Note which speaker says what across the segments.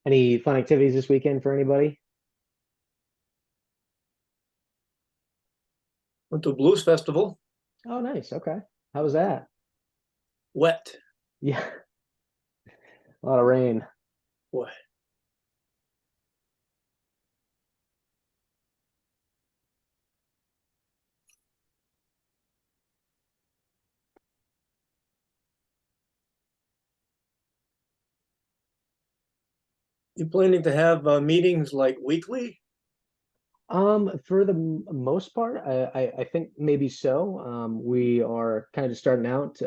Speaker 1: Any fun activities this weekend for anybody?
Speaker 2: Went to a blues festival.
Speaker 1: Oh, nice. Okay. How was that?
Speaker 2: Wet.
Speaker 1: Yeah, a lot of rain.
Speaker 2: Boy. You planning to have meetings like weekly?
Speaker 1: For the most part, I think maybe so. We are kind of just starting out.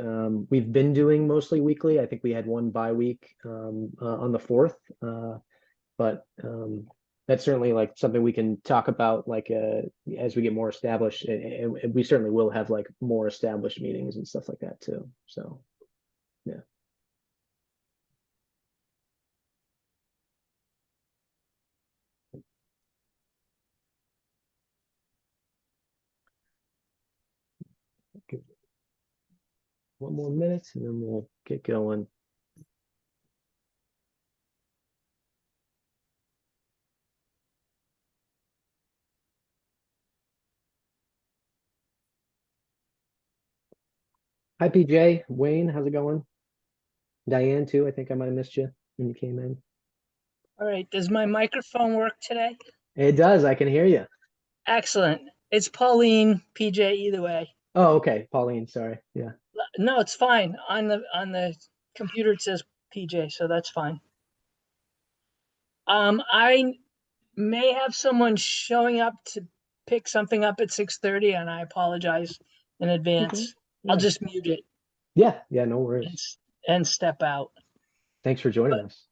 Speaker 1: We've been doing mostly weekly. I think we had one bi-week on the 4th. But that's certainly like something we can talk about like as we get more established. And we certainly will have like more established meetings and stuff like that too. So yeah. Give it one more minute and then we'll get going. Hi PJ, Wayne, how's it going? Diane too. I think I might have missed you when you came in.
Speaker 3: All right, does my microphone work today?
Speaker 1: It does. I can hear you.
Speaker 3: Excellent. It's Pauline, PJ, either way.
Speaker 1: Oh, okay. Pauline, sorry. Yeah.
Speaker 3: No, it's fine. On the computer it says PJ, so that's fine. I may have someone showing up to pick something up at 6:30, and I apologize in
Speaker 1: Okay.
Speaker 3: advance. I'll
Speaker 1: Yeah.
Speaker 3: just mute it
Speaker 1: Yeah. Yeah. No
Speaker 3: and,
Speaker 1: worries.
Speaker 3: and step out.
Speaker 1: Thanks for joining
Speaker 3: But
Speaker 1: us.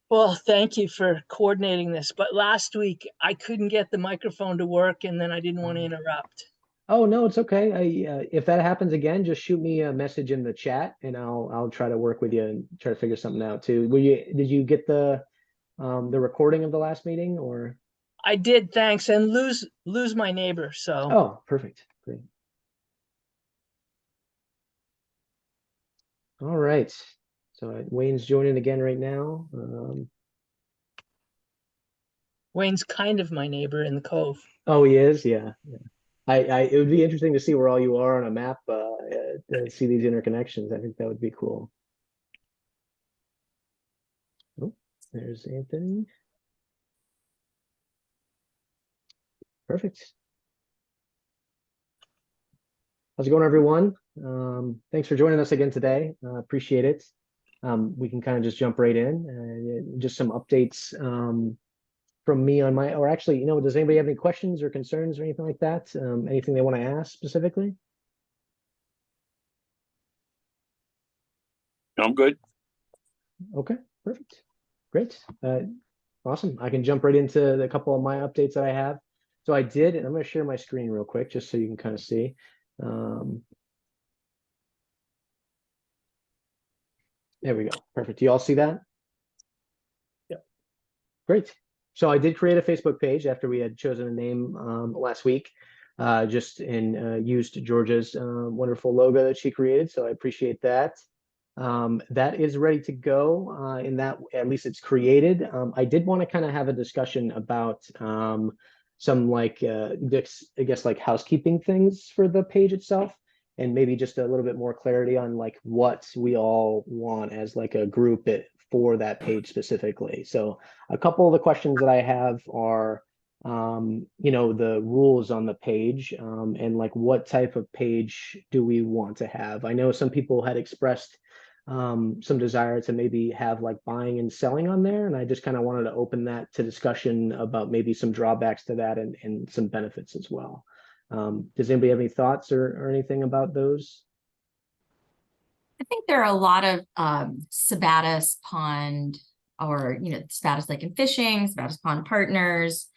Speaker 3: well, thank you for coordinating this. But last week I couldn't get the microphone to work, and then I didn't want to interrupt.
Speaker 1: Oh no, it's okay. If that happens again, just shoot me a message in the chat, and I'll try to work with you and try to figure something out too. Did you get the recording of the last meeting or?
Speaker 3: I did, thanks, and lose my neighbor. So
Speaker 1: Oh, perfect. Great. All right. So Wayne's joining again right now.
Speaker 3: Wayne's kind of my neighbor in the Cove.
Speaker 1: Oh, he is. Yeah. Yeah. It would be interesting to see where all you are on a map, to see these interconnections. I think that would be cool. Oh, there's Anthony. Perfect. How's it going, everyone? Thanks for joining us again today. Appreciate it. We can kind of just jump right in. Just some updates from me on my, or actually, does anybody have any questions or concerns or anything like that? Anything they want to ask specifically?
Speaker 4: I'm good.
Speaker 1: Okay, perfect. Great. Awesome. I can jump right into a couple of my updates that I have. So I did, and I'm going to share my screen real quick just so you can kind of see. There we go. Perfect. Do you all see that?
Speaker 2: Yeah.
Speaker 1: Great. So I did create a Facebook page after we had chosen a name last week, just in used Georgia's wonderful logo that she created. So I appreciate that. That is ready to go in that at least it's created. I did want to kind of have a discussion about some like I guess like housekeeping things for the page itself, and maybe just a little bit more clarity on like what we all want as like a group for that page specifically. So a couple of the questions that I have are the rules on the page, and like what type of page do we want to have? I know some people had expressed some desire to maybe have like buying and selling on there. And I just kind of wanted to open that to discussion about maybe some drawbacks to that and some benefits as well. Does anybody have any thoughts or anything about those?
Speaker 5: I think there are a lot of Sabattus pond or, Sabattus Lake and Fishing, Sabattus Pond Partners.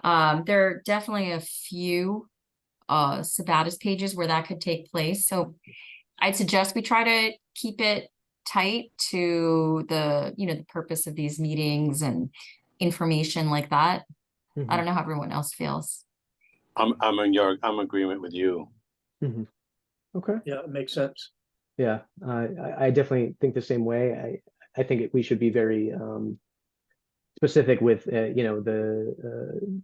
Speaker 5: There are definitely a few Sabattus pages where that could take place. So I'd suggest we try to keep it tight to the purpose of these meetings and information like that.
Speaker 1: Mm-hmm.
Speaker 5: I don't know how everyone else feels.
Speaker 4: I'm in agreement with you.
Speaker 1: Mm-hmm. Okay.
Speaker 2: Yeah, it makes sense.
Speaker 1: Yeah, I definitely think the same way. I think we should be very specific with the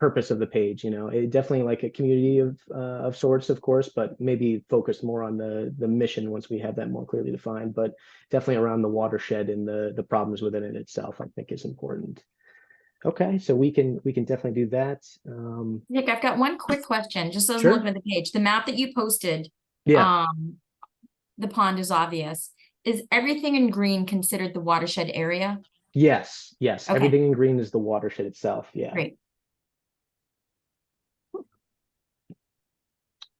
Speaker 1: purpose of the page. It definitely like a community of sorts, of course, but maybe focused more on the mission once we have that more clearly defined. But definitely around the watershed and the problems within it itself, I think is important. Okay, so we can definitely do that.
Speaker 5: Nick, I've got one quick question, just as I'm
Speaker 1: Sure.
Speaker 5: looking at the page. The map that you posted,
Speaker 1: Yeah.
Speaker 5: The pond is obvious. Is everything in green considered the watershed area?
Speaker 1: Yes.
Speaker 5: Okay.
Speaker 1: Everything in green is the watershed itself. Yeah.
Speaker 5: Great.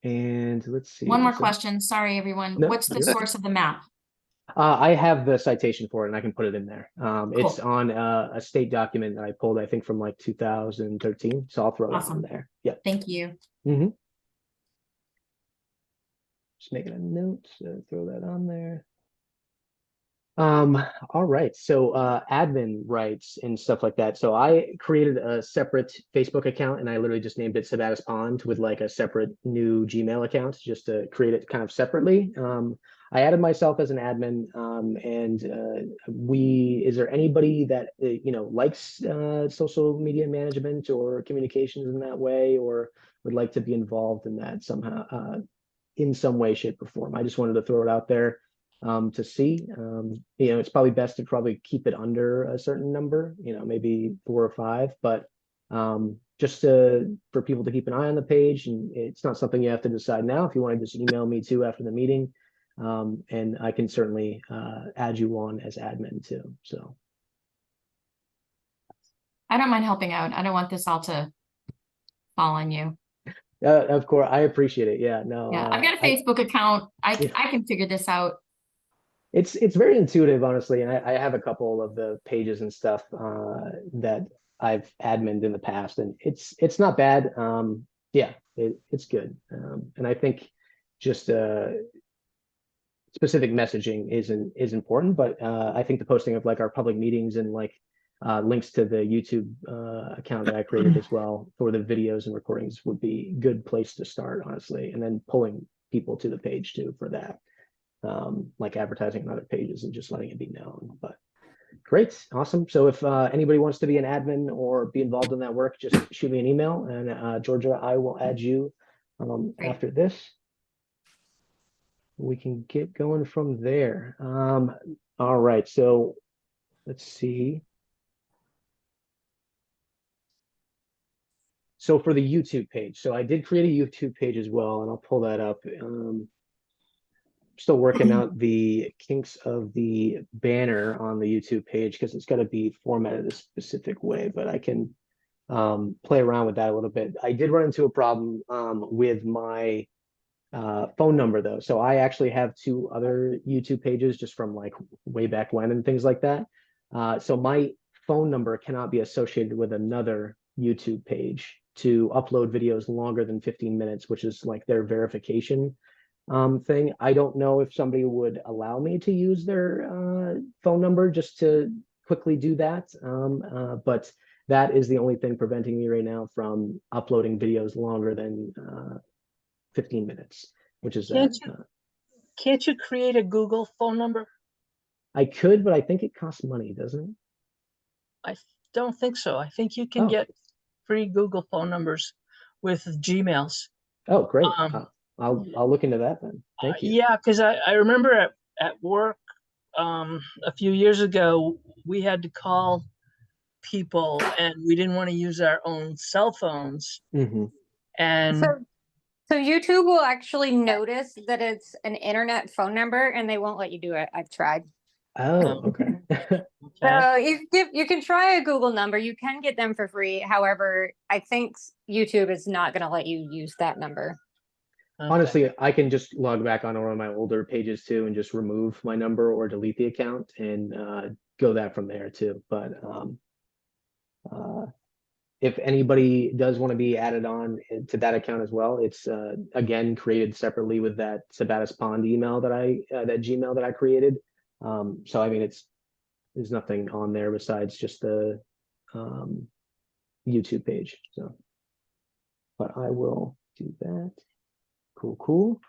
Speaker 1: And let's see.
Speaker 5: One more
Speaker 1: So,
Speaker 5: question. Sorry, everyone.
Speaker 1: No,
Speaker 5: What's the
Speaker 1: you're good.
Speaker 5: source of the map?
Speaker 1: I have the citation for it, and I can put it in there. It's
Speaker 5: Cool.
Speaker 1: on a state document that I pulled, I think, from like 2013. So I'll throw that
Speaker 5: Awesome.
Speaker 1: on there. Yeah.
Speaker 5: Thank you.
Speaker 1: Just making a note. So throw that on there. All right. So admin rights and stuff like that. So I created a separate Facebook account, and I literally just named it Sabattus Pond with like a separate new Gmail account just to create it kind of separately. I added myself as an admin, and is there anybody that likes social media management or communications in that way, or would like to be involved in that somehow, in some way, shape, or form? I just wanted to throw it out there to see. It's probably best to probably keep it under a certain number, maybe 4 or 5, but just for people to keep an eye on the page. And it's not something you have to decide now. If you want to just email me too after the meeting, and I can certainly add you on as admin too. So
Speaker 5: I don't mind helping out. I don't want this all to fall on you.
Speaker 1: of course, I appreciate it. Yeah, no,
Speaker 5: Yeah, I've got a Facebook account. I can figure this out.
Speaker 1: It's very intuitive, honestly, and I have a couple of the pages and stuff that I've adminned in the past, and it's not bad. Yeah, it's good, and I think just specific messaging is important, but I think the posting of like our public meetings and like links to the YouTube account that I created as well for the videos and recordings would be a good place to start, honestly, and then pulling people to the page too for that. Like advertising on other pages and just letting it be known. But great, awesome. So if anybody wants to be an admin or be involved in that work, just shoot me an email, and Georgia, I will add you after this. We can get going from there. All right, so let's see. So for the YouTube page, so I did create a YouTube page as well, and I'll pull that up. Still working out the kinks of the banner on the YouTube page because it's got to be formatted a specific way, but I can play around with that a little bit. I did run into a problem with my phone number though. So I actually have 2 other YouTube pages just from like way back when and things like that. So my phone number cannot be associated with another YouTube page to upload videos longer than 15 minutes, which is like their verification thing. I don't know if somebody would allow me to use their phone number just to quickly do that. But that is the only thing preventing me right now from uploading videos longer than 15 minutes, which is
Speaker 3: Can't you create a Google phone number?
Speaker 1: I could, but I think it costs money, doesn't it?
Speaker 3: I don't think so. I think you can get free Google phone numbers with Gmails.
Speaker 1: Oh, great. I'll look into that then. Thank you.
Speaker 3: Yeah, because I remember at work a few years ago, we had to call people and we didn't want to use our own cell phones. And
Speaker 6: so YouTube will actually notice that it's an internet phone number and they won't let you do it. I've tried.
Speaker 1: Oh, okay.
Speaker 6: So you can try a Google number. You can get them for free. However, I think YouTube is not going to let you use that number.
Speaker 1: Honestly, I can just log back on one of my older pages too and just remove my number or delete the account and go that from there too. But if anybody does want to be added on to that account as well, it's again created separately with that Sabattus Pond email that that Gmail that I created. So I mean, there's nothing on there besides just the YouTube page. So, but I will do that. Cool.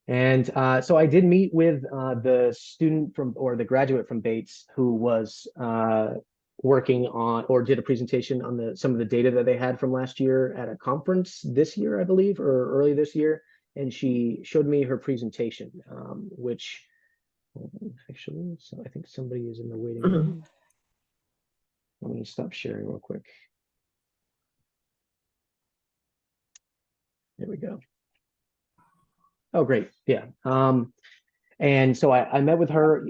Speaker 1: And so I did meet with the student from, or the graduate from Bates, who was working on or did a presentation on some of the data that they had from last year at a conference this year, I believe, or early this year. And she showed me her presentation, which actually, so I think somebody is in the waiting room. I'm going to stop sharing real quick. There we go. Oh, great. Yeah. And so I met with her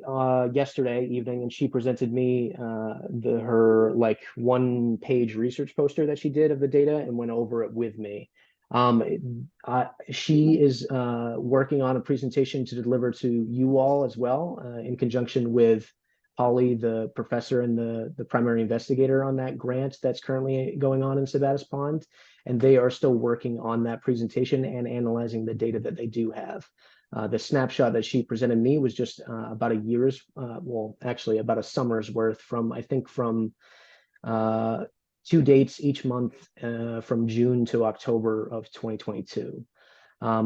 Speaker 1: yesterday evening, and she presented me her like 1-page research poster that she did of the data and went over it with me. She is working on a presentation to deliver to you all as well, in conjunction with Holly, the professor and the primary investigator on that grant that's currently going on in Sabattus Pond. And they are still working on that presentation and analyzing the data that they do have. The snapshot that she presented me was just about a year's, well, actually about a summer's worth from, I think from 2 dates each month from June to October of 2022.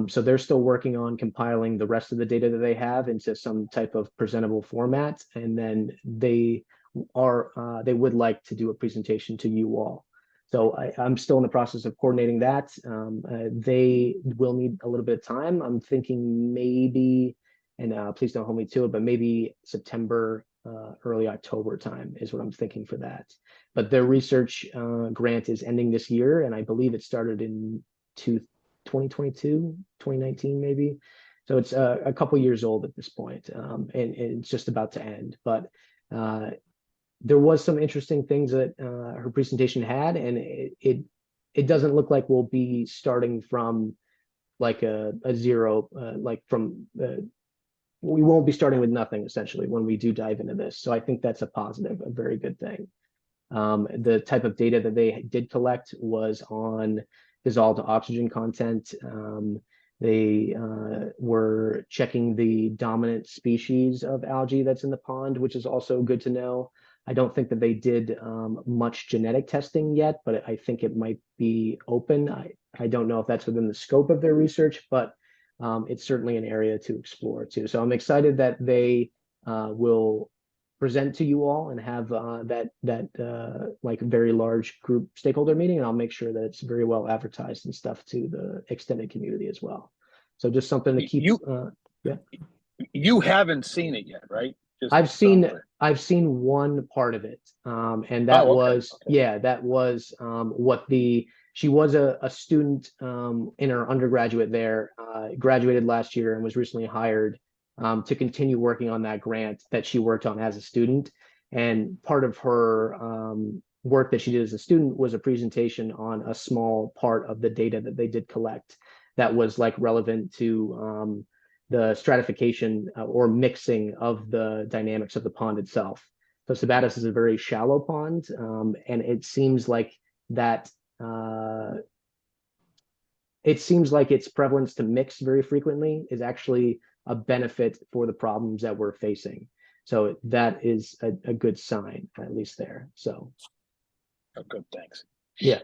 Speaker 1: So they're still working on compiling the rest of the data that they have into some type of presentable format. And then they would like to do a presentation to you all. So I'm still in the process of coordinating that. They will need a little bit of time. I'm thinking maybe, and please don't hold me to it, but maybe September, early October time is what I'm thinking for that. But their research grant is ending this year, and I believe it started in 2022, 2019 maybe. So it's a couple years old at this point, and it's just about to end. But there was some interesting things that her presentation had, and it doesn't look like we'll be starting from like a zero, like from we won't be starting with nothing essentially when we do dive into this. So I think that's a positive, a very good thing. The type of data that they did collect was on dissolved oxygen content. They were checking the dominant species of algae that's in the pond, which is also good to know. I don't think that they did much genetic testing yet, but I think it might be open. I don't know if that's within the scope of their research, but it's certainly an area to explore too. So I'm excited that they will present to you all and have that like very large group stakeholder meeting, and I'll make sure that it's very well advertised and stuff to the extended community as well. So just something to keep. Yeah.
Speaker 7: You haven't seen it yet, right?
Speaker 1: I've seen one part of it, and that that was what she was a student in her undergraduate there, graduated last year and was recently hired to continue working on that grant that she worked on as a student. And part of her work that she did as a student was a presentation on a small part of the data that they did collect that was like relevant to the stratification or mixing of the dynamics of the pond itself. So Sabattus is a very shallow pond, and it seems like that its prevalence to mix very frequently is actually a benefit for the problems that we're facing. So that is a good sign, at least there. So
Speaker 7: good, thanks.
Speaker 1: Yeah.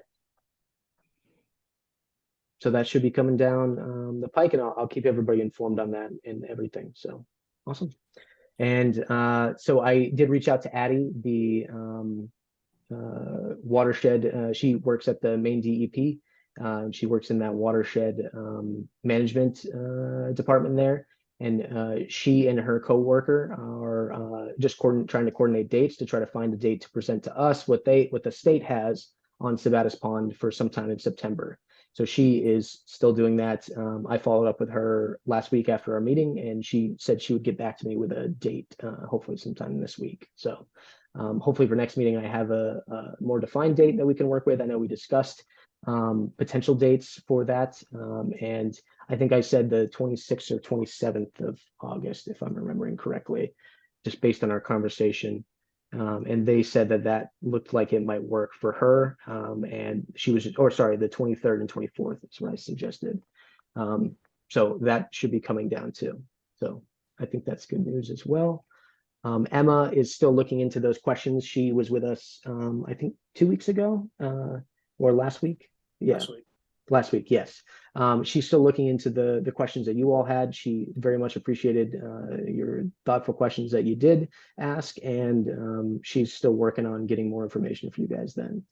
Speaker 1: So that should be coming down the pike, and I'll keep everybody informed on that and everything. So awesome. And so I did reach out to Addie, the Watershed. She works at the main DEP. She works in that Watershed management department there. And she and her coworker are just trying to coordinate dates to try to find a date to present to us what the state has on Sabattus Pond for sometime in September. So she is still doing that. I followed up with her last week after our meeting, and she said she would get back to me with a date, hopefully sometime this week. So hopefully for next meeting, I have a more defined date that we can work with. I know we discussed potential dates for that. And I think I said the 26th or 27th of August, if I'm remembering correctly, just based on our conversation. And they said that looked like it might work for her. And she was, or sorry, the 23rd and 24th is what I suggested. So that should be coming down too. So I think that's good news as well. Emma is still looking into those questions. She was with us, I think 2 weeks ago or last week. Yeah. Last week, yes. She's still looking into the questions that you all had. She very much appreciated your thoughtful questions that you did ask, and she's still working on getting more information for you guys then.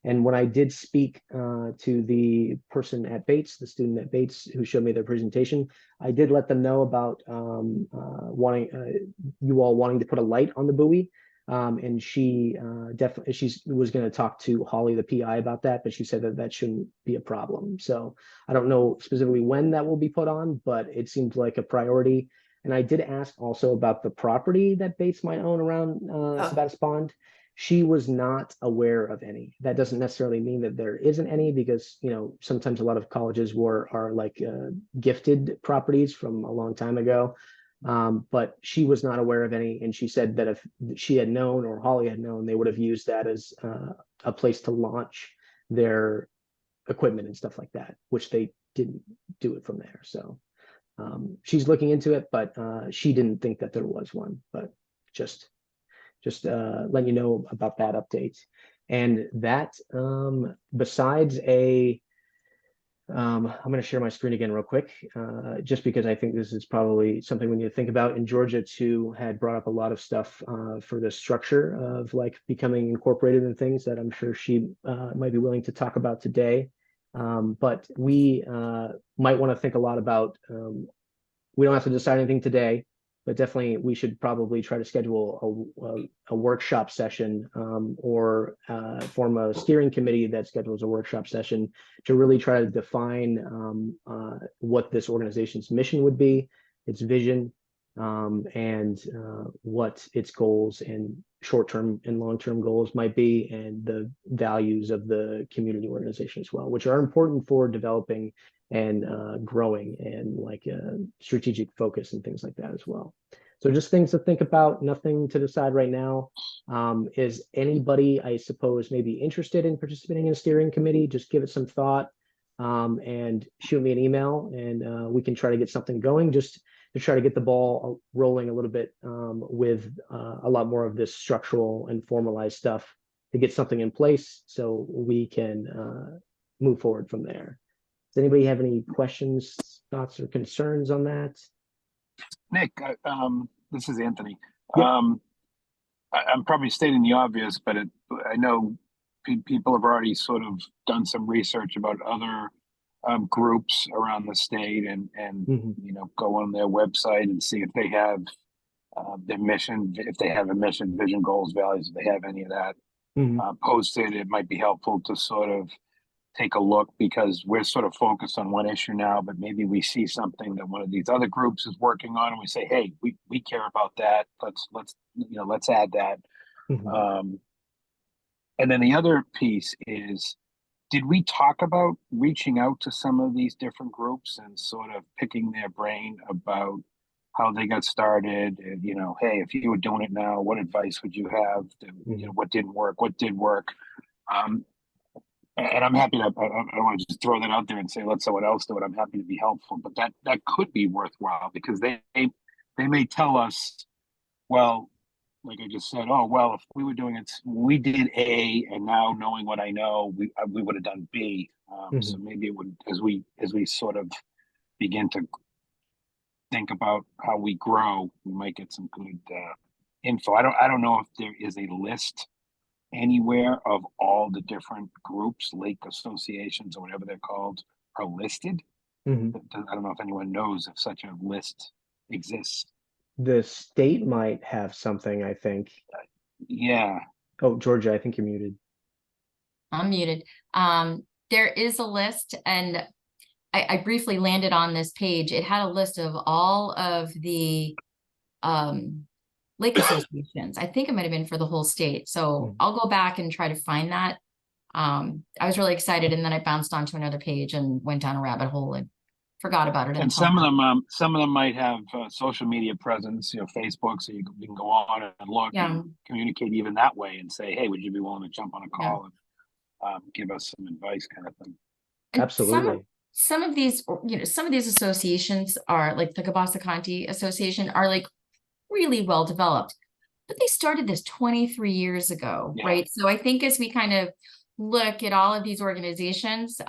Speaker 1: And when I did speak to the person at Bates, the student at Bates who showed me their presentation, I did let them know about you all wanting to put a light on the buoy. And she definitely was going to talk to Holly, the PI, about that, but she said that that shouldn't be a problem. So I don't know specifically when that will be put on, but it seems like a priority. And I did ask also about the property that Bates might own around Sabattus Pond. She was not aware of any. That doesn't necessarily mean that there isn't any, because sometimes a lot of colleges are like gifted properties from a long time ago. But she was not aware of any, and she said that if she had known, or Holly had known, they would have used that as a place to launch their equipment and stuff like that, which they didn't do it from there. So she's looking into it, but she didn't think that there was one. But just letting you know about that update. And that besides I'm going to share my screen again real quick, just because I think this is probably something we need to think about. And Georgia too had brought up a lot of stuff for the structure of like becoming incorporated in things that I'm sure she might be willing to talk about today. But we might want to think a lot about, we don't have to decide anything today, but definitely we should probably try to schedule a workshop session or form a steering committee that schedules a workshop session to really try to define what this organization's mission would be, its vision, and what its goals and short-term and long-term goals might be, and the values of the community organization as well, which are important for developing and growing, and like strategic focus and things like that as well. So just things to think about, nothing to decide right now. Is anybody, I suppose, maybe interested in participating in a steering committee? Just give it some thought and shoot me an email, and we can try to get something going, just to try to get the ball rolling a little bit with a lot more of this structural and formalized stuff to get something in place so we can move forward from there. Does anybody have any questions, thoughts, or concerns on that?
Speaker 7: Nick, this is Anthony.
Speaker 1: Yeah.
Speaker 7: I'm probably stating the obvious, but I know people have already sort of done some research about other groups around the state, and go on their website and see if they have their mission, if they have a mission, vision, goals, values, if they have any of that posted. It might be helpful to sort of take a look, because we're sort of focused on one issue now, but maybe we see something that one of these other groups is working on, and we say, hey, we care about that. Let's add that. And then the other piece is, did we talk about reaching out to some of these different groups and sort of picking their brain about how they got started? And, hey, if you were doing it now, what advice would you have? What didn't work? What did work? And I'm happy to, I don't want to just throw that out there and say, let someone else do it. I'm happy to be helpful, but that could be worthwhile, because they may tell us, well, like I just said, oh, well, if we were doing it, we did A, and now knowing what I know, we would have done B. So maybe it would, as we sort of begin to think about how we grow, we might get some good info. I don't know if there is a list anywhere of all the different groups, lake associations or whatever they're called, are listed. I don't know if anyone knows if such a list exists.
Speaker 1: The state might have something, I think.
Speaker 7: Yeah.
Speaker 1: Oh, Georgia, I think you're muted.
Speaker 5: I'm muted. There is a list, and I briefly landed on this page. It had a list of all of the lake associations. I think it might have been for the whole state. So I'll go back and try to find that. I was really excited, and then I bounced onto another page and went down a rabbit hole and forgot about it.
Speaker 7: And some of them might have social media presence, Facebook, so you can go on and look and communicate even that way and say, hey, would you be willing to jump on a call and give us some advice, kind of thing.
Speaker 5: And
Speaker 1: absolutely.
Speaker 5: Some of these, some of these associations are like the Cabasa County Association are like really well developed, but they started this 23 years ago, right? So I think as we kind of look at all of these organizations,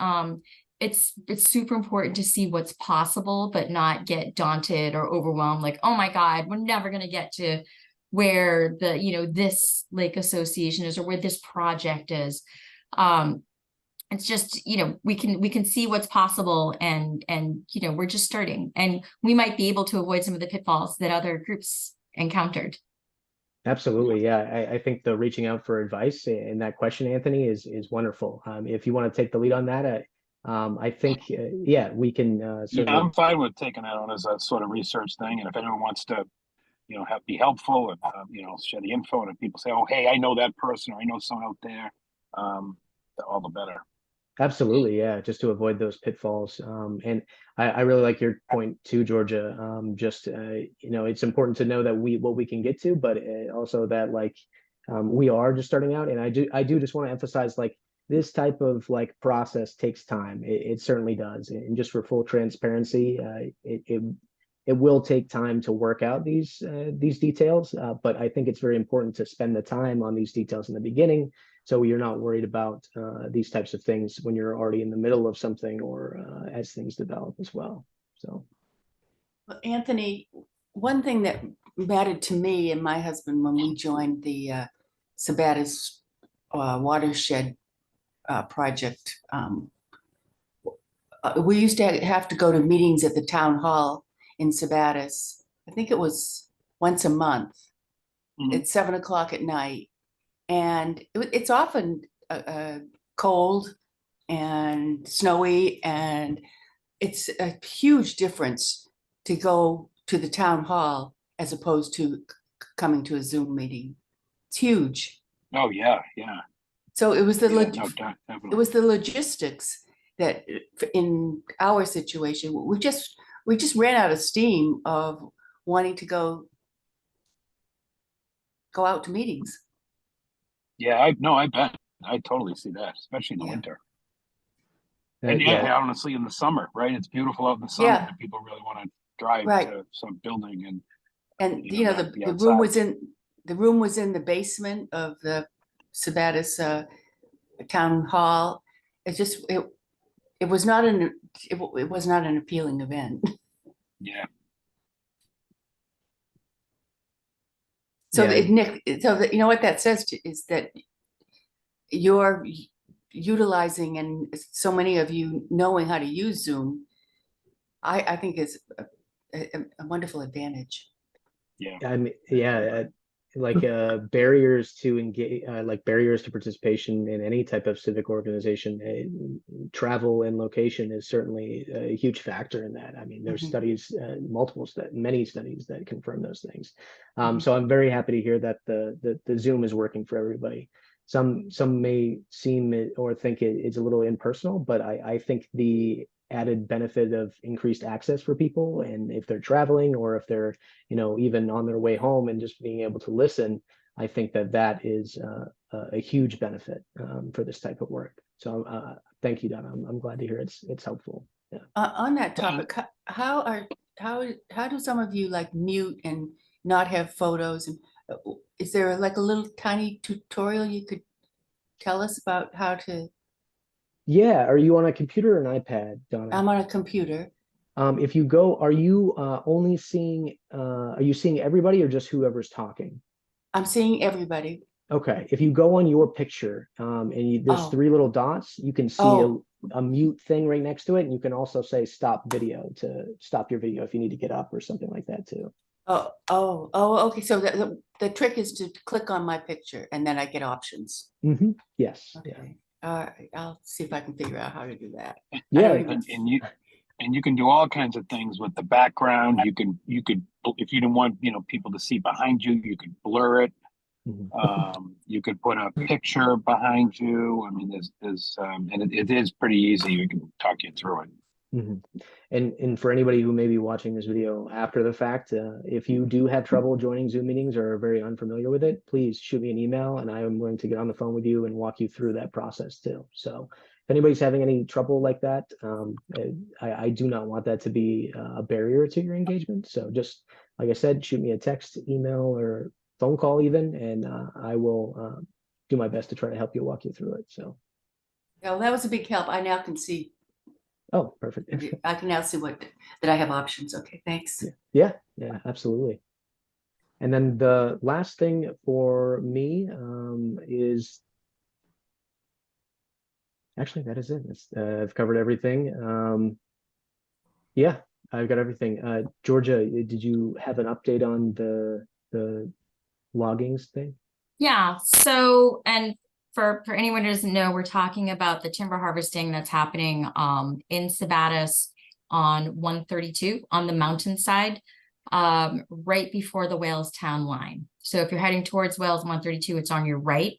Speaker 5: it's super important to see what's possible, but not get daunted or overwhelmed. Like, oh my God, we're never going to get to where the, this lake association is or where this project is. It's just, we can see what's possible and, we're just starting, and we might be able to avoid some of the pitfalls that other groups encountered.
Speaker 1: Absolutely. Yeah. I think the reaching out for advice in that question, Anthony, is wonderful. If you want to take the lead on that, I think, yeah, we can
Speaker 7: Yeah,
Speaker 1: certainly.
Speaker 7: I'm fine with taking that on as a sort of research thing. And if anyone wants to, be helpful and, share the info, and if people say, oh, hey, I know that person, or I know someone out there, all the better.
Speaker 1: Absolutely, yeah, just to avoid those pitfalls. And I really like your point too, Georgia. It's important to know that what we can get to, but also that we are just starting out. And I do just want to emphasize this type of process takes time. It certainly does. And just for full transparency, it will take time to work out these details. But I think it's very important to spend the time on these details in the beginning, so you're not worried about these types of things when you're already in the middle of something or as things develop as well. So,
Speaker 8: Well, Anthony, one thing that mattered to me and my husband when we joined the Sabattus Watershed project, we used to have to go to meetings at the town hall in Sabattus. I think it was once a month at 7 o'clock at night. And it's often cold and snowy, and it's a huge difference to go to the town hall as opposed to coming to a Zoom meeting. It's huge.
Speaker 7: Oh yeah, yeah.
Speaker 8: So it was
Speaker 7: Definitely.
Speaker 8: it was the logistics that in our situation we just ran out of steam of wanting to go out to meetings.
Speaker 7: Yeah, I bet. I totally see that, especially in the
Speaker 8: Yeah.
Speaker 7: winter. And yeah, honestly, in the summer, right? It's beautiful out in the summer,
Speaker 8: Yeah.
Speaker 7: and people really want to drive
Speaker 8: Right.
Speaker 7: to some building and
Speaker 8: the
Speaker 7: be
Speaker 8: room
Speaker 7: outside.
Speaker 8: was in the basement of the Sabattus town hall. It's just it was not an appealing event.
Speaker 7: Yeah.
Speaker 8: So
Speaker 1: Yeah.
Speaker 8: Nick, you know what that says is that you're utilizing, and so many of you knowing how to use Zoom, I think is a wonderful advantage.
Speaker 7: Yeah.
Speaker 1: I mean, yeah, barriers to engage, barriers to participation in any type of civic organization, travel and location is certainly a huge factor in that. I mean, there's studies, many studies that confirm those things. So I'm very happy to hear that the Zoom is working for everybody. Some may seem or think it's a little impersonal, but I think the added benefit of increased access for people, and if they're traveling or if they're even on their way home and just being able to listen, I think that is a huge benefit for this type of work. So thank you, Donna. I'm glad to hear it's helpful. Yeah.
Speaker 8: On that topic, how do some of you mute and not have photos? And is there a little tiny tutorial you could tell us about how to?
Speaker 1: Yeah, are you on a computer or an iPad, Donna?
Speaker 8: I'm on a computer.
Speaker 1: If you go, are you only seeing, are you seeing everybody or just whoever's talking?
Speaker 8: I'm seeing everybody.
Speaker 1: Okay, if you go on your picture there's three little dots, you can see a mute thing right next to it, and you can also say stop video to stop your video if you need to get up or something like that too.
Speaker 8: Okay. So the trick is to click on my picture and then I get options.
Speaker 1: Yes.
Speaker 8: Okay.
Speaker 1: Yeah.
Speaker 8: All right. I'll see if I can figure out how to do that.
Speaker 1: Yeah.
Speaker 7: And you can do all kinds of things with the background. You could if you didn't want people to see behind you, you could blur it. You could put a picture behind you. I mean, and it is pretty easy. We can talk you through it.
Speaker 1: And for anybody who may be watching this video after the fact, if you do have trouble joining Zoom meetings or are very unfamiliar with it, please shoot me an email and I am willing to get on the phone with you and walk you through that process too. So if anybody's having any trouble like that, I do not want that to be a barrier to your engagement. So just like I said, shoot me a text, email, or phone call even, and I will do my best to try to help you walk you through it. So.
Speaker 8: Oh, that was a big help. I now can see
Speaker 1: Oh, perfect.
Speaker 8: I can now see that I have options. Okay, thanks.
Speaker 1: Yeah, yeah, absolutely. And then the last thing for me is actually that is it. I've covered everything. Yeah, I've got everything. Georgia, did you have an update on the loggings thing?
Speaker 5: Yeah, so, and for anyone who doesn't know, we're talking about the timber harvesting that's happening in Sabattus on 132 on the mountainside, right before the Wales town line. So if you're heading towards Wales 132, it's on your right.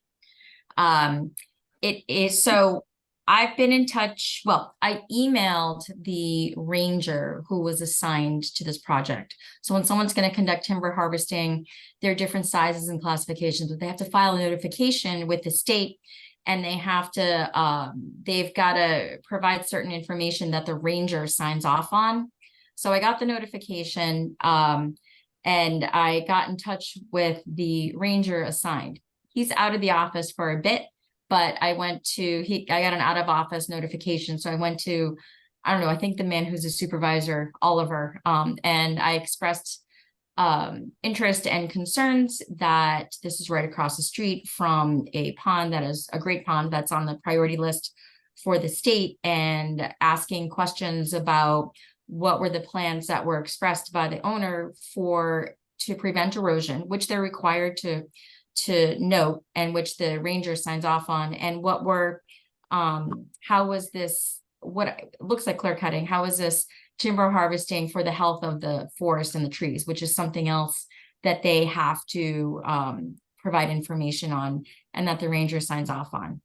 Speaker 5: It is, so I've been in touch, well, I emailed the ranger who was assigned to this project. So when someone's going to conduct timber harvesting, there are different sizes and classifications, but they have to file a notification with the state, and they have to, they've got to provide certain information that the ranger signs off on. So I got the notification, and I got in touch with the ranger assigned. He's out of the office for a bit, but I got an out of office notification. So I went to, I don't know, I think the man who's a supervisor, Oliver, and I expressed interest and concerns that this is right across the street from a pond that is a great pond that's on the priority list for the state, and asking questions about what were the plans that were expressed by the owner to prevent erosion, which they're required to note, and which the ranger signs off on, and how was this, what looks like clear cutting, how is this timber harvesting for the health of the forest and the trees, which is something else that they have to provide information on, and that the ranger signs off on.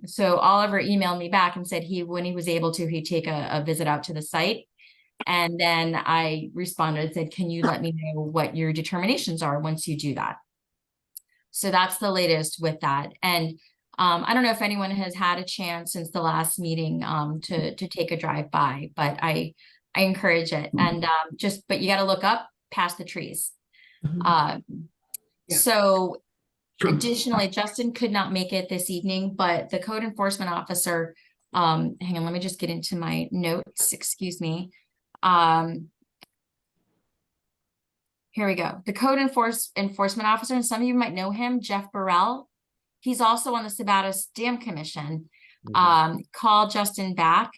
Speaker 5: So Oliver emailed me back and said when he was able to, he'd take a visit out to the site. And then I responded and said, can you let me know what your determinations are once you do that? So that's the latest with that. And I don't know if anyone has had a chance since the last meeting to take a drive by, but I encourage it. And but you got to look up past the trees.
Speaker 8: Yeah.
Speaker 5: So additionally, Justin could not make it this evening, but the code enforcement officer, hang on, let me just get into my notes, excuse me. Here we go. The code enforcement officer, and some of you might know him, Jeff Burrell. He's also on the Sabattus Dam Commission. Called Justin back,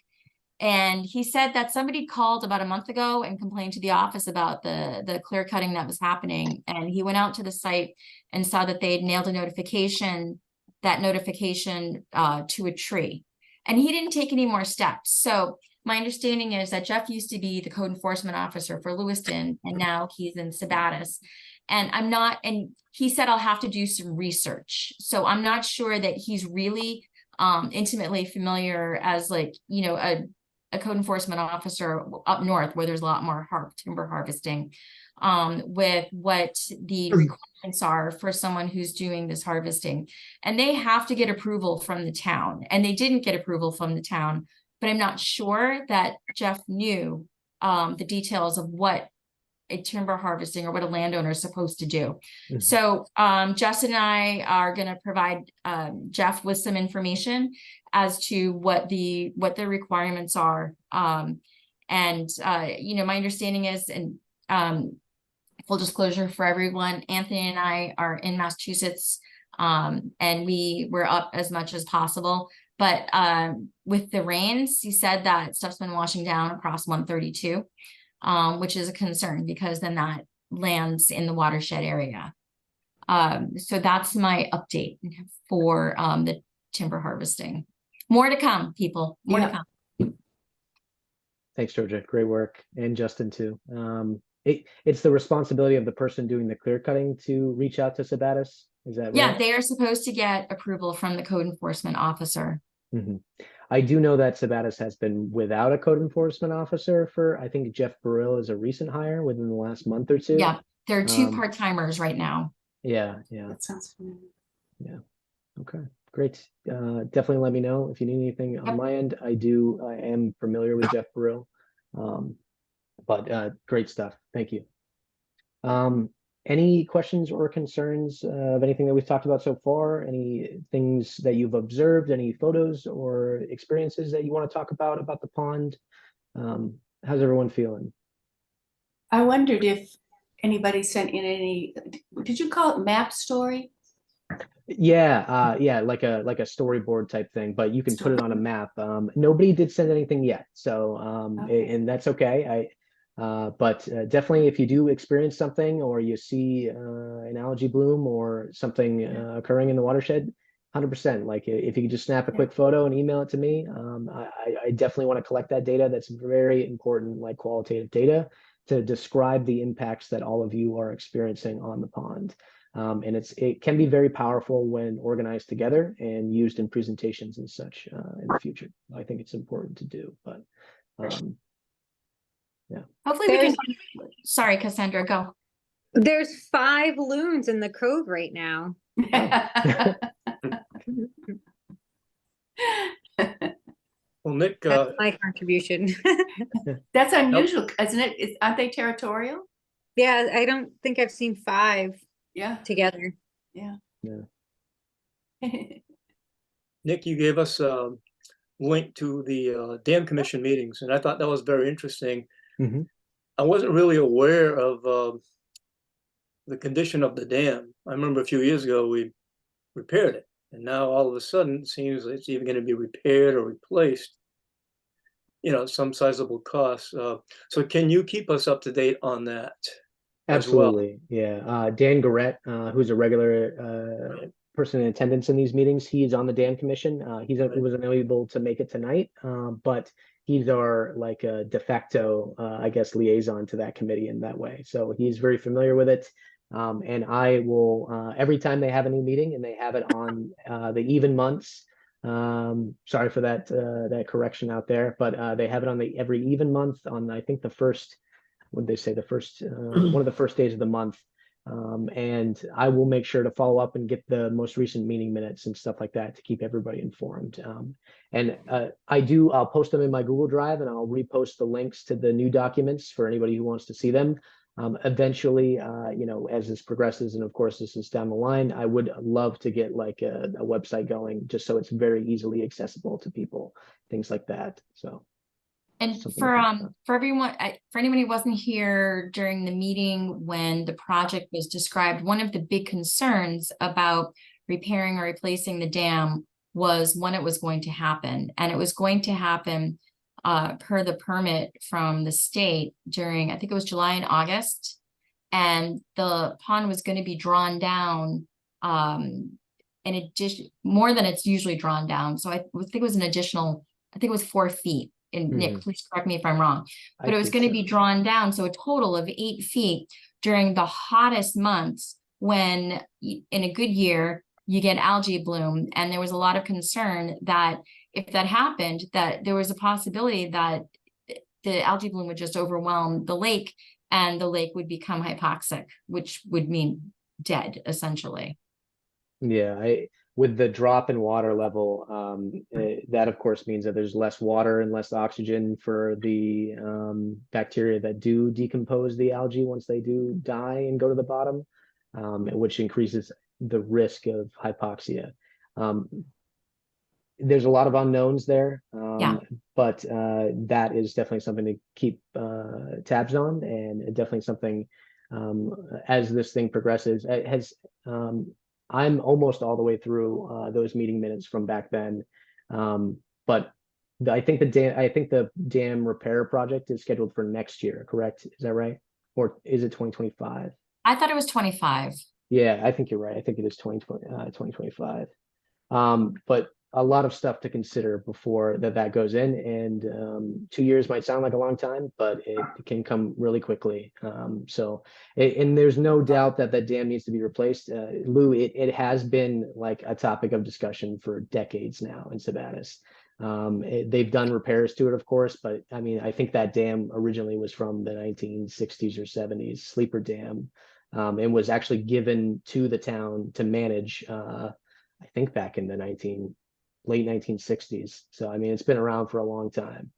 Speaker 5: and he said that somebody called about a month ago and complained to the office about the clear cutting that was happening. And he went out to the site and saw that they had nailed a notification to a tree, and he didn't take any more steps. So my understanding is that Jeff used to be the code enforcement officer for Lewiston, and now he's in Sabattus. And he said, I'll have to do some research. So I'm not sure that he's really intimately familiar as, like, you know, a code enforcement officer up north, where there's a lot more timber harvesting, with what the requirements are for someone who's doing this harvesting. And they have to get approval from the town, and they didn't get approval from the town. But I'm not sure that Jeff knew the details of what a timber harvesting or what a landowner is supposed to do. So Justin and I are going to provide Jeff with some information as to what the requirements are. You know, my understanding is, and full disclosure for everyone, Anthony and I are in Massachusetts, and we were up as much as possible. But with the rains, he said that stuff's been washing down across 132, which is a concern, because then that lands in the watershed area. So that's my update for the timber harvesting. More to come, people. More to come.
Speaker 1: Thanks, Georgia. Great work. And Justin too. It's the responsibility of the person doing the clear cutting to reach out to Sabattus. Is that right?
Speaker 5: Yeah, they are supposed to get approval from the code enforcement officer.
Speaker 1: I do know that Sabattus has been without a code enforcement officer for, I think Jeff Burrill is a recent hire within the last month or two.
Speaker 5: Yeah, there are two part-timers right now.
Speaker 1: Yeah.
Speaker 8: That sounds familiar.
Speaker 1: Yeah. Okay, great. Definitely let me know if you need anything on my end. I am familiar with Jeff Burrill. But great stuff. Thank you. any questions or concerns of anything that we've talked about so far? Any things that you've observed, any photos or experiences that you want to talk about the pond? How's everyone feeling?
Speaker 8: I wondered if anybody sent in any, did you call it map story?
Speaker 1: Yeah, yeah, like a storyboard type thing, but you can put it on a map. Nobody did send anything yet, so
Speaker 8: Okay.
Speaker 1: and that's okay. But definitely, if you do experience something or you see an algae bloom or something occurring in the watershed, 100%. Like if you could just snap a quick photo and email it to me, I definitely want to collect that data. That's very important, like qualitative data, to describe the impacts that all of you are experiencing on the pond. And it can be very powerful when organized together and used in presentations and such in the future. I think it's important to do, but yeah.
Speaker 5: Hopefully we can, sorry, Cassandra, go.
Speaker 6: There's 5 loons in the cove right now.
Speaker 2: Well, Nick,
Speaker 6: That's my contribution.
Speaker 8: That's unusual, isn't it? Aren't they territorial?
Speaker 6: Yeah, I don't think I've seen 5
Speaker 8: Yeah.
Speaker 6: together.
Speaker 8: Yeah.
Speaker 2: Nick, you gave us a link to the dam commission meetings, and I thought that was very interesting. I wasn't really aware of the condition of the dam. I remember a few years ago we repaired it, and now all of a sudden it seems it's even going to be repaired or replaced. You know, some sizable cost. So can you keep us up to date on that?
Speaker 1: Absolutely. Yeah. Dan Garrett, who's a regular person in attendance in these meetings, he's on the dam commission. He was unable to make it tonight, but he's our like de facto, I guess, liaison to that committee in that way. So he's very familiar with it. And I will, every time they have a new meeting and they have it on the even months, sorry for that that correction out there, but they have it on the every even month on, I think, the first, what they say, the first one of the first days of the month. And I will make sure to follow up and get the most recent meeting minutes and stuff like that to keep everybody informed. And I'll post them in my Google Drive, and I'll repost the links to the new documents for anybody who wants to see them. Eventually, you know, as this progresses, and of course this is down the line, I would love to get like a website going just so it's very easily accessible to people, things like that. So.
Speaker 5: And for everyone, for anyone who wasn't here during the meeting when the project was described, one of the big concerns about repairing or replacing the dam was when it was going to happen. And it was going to happen per the permit from the state during, I think it was July and August. And the pond was going to be drawn down in addition, more than it's usually drawn down. So I think it was an additional, I think it was 4 feet. And Nick, please correct me if I'm wrong, but it was going to be drawn down. So a total of 8 feet during the hottest months when in a good year, you get algae bloom. And there was a lot of concern that if that happened, that there was a possibility that the algae bloom would just overwhelm the lake and the lake would become hypoxic, which would mean dead essentially.
Speaker 1: Yeah, with the drop in water level, that of course means that there's less water and less oxygen for the bacteria that do decompose the algae once they do die and go to the bottom, which increases the risk of hypoxia. There's a lot of unknowns there, but that is definitely something to keep tabs on, and definitely something as this thing progresses. It has I'm almost all the way through those meeting minutes from back then, but I think the dam repair project is scheduled for next year. Correct? Is that right? Or is it 2025?
Speaker 5: I thought it was 25.
Speaker 1: Yeah, I think you're right. I think it is 2025. But a lot of stuff to consider before that goes in, and 2 years might sound like a long time, but it can come really quickly. And there's no doubt that that dam needs to be replaced. Lou, it has been like a topic of discussion for decades now in Sabattus. They've done repairs to it, of course, but I mean, I think that dam originally was from the 1960s or 70s, sleeper dam, and was actually given to the town to manage, I think back in the late 1960s. So, I mean, it's been around for a long time.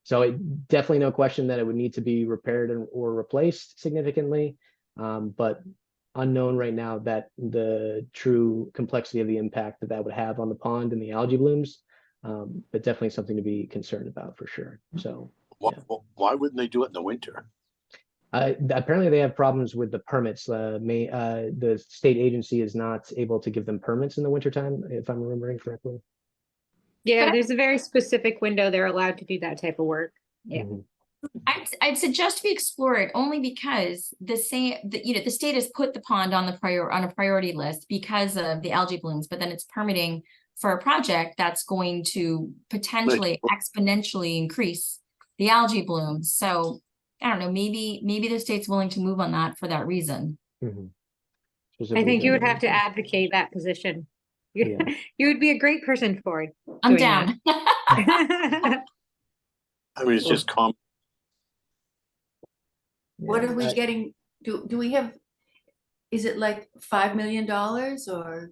Speaker 1: So definitely no question that it would need to be repaired or replaced significantly. but unknown right now that the true complexity of the impact that that would have on the pond and the algae blooms. But definitely something to be concerned about for sure. So
Speaker 4: Why wouldn't they do it in the winter?
Speaker 1: apparently they have problems with the permits. The state agency is not able to give them permits in the wintertime, if I'm remembering correctly.
Speaker 6: Yeah,
Speaker 5: But
Speaker 6: there's a very specific window they're allowed to do that type of work. Yeah.
Speaker 1: Mhm.
Speaker 5: I'd suggest we explore it only because the state has put the pond on a priority list because of the algae blooms, but then it's permitting for a project that's going to potentially exponentially increase the algae blooms. So I don't know, maybe the state's willing to move on that for that reason.
Speaker 1: Mhm.
Speaker 6: I think you would have to
Speaker 1: Specifically,
Speaker 6: advocate that position. You,
Speaker 1: Yeah.
Speaker 6: you would be a great person for it.
Speaker 5: I'm
Speaker 6: doing
Speaker 5: down.
Speaker 6: that.
Speaker 4: I mean, it's just common.
Speaker 8: What are we
Speaker 1: I-
Speaker 8: getting? Do we have, is it like $5 million or
Speaker 1: for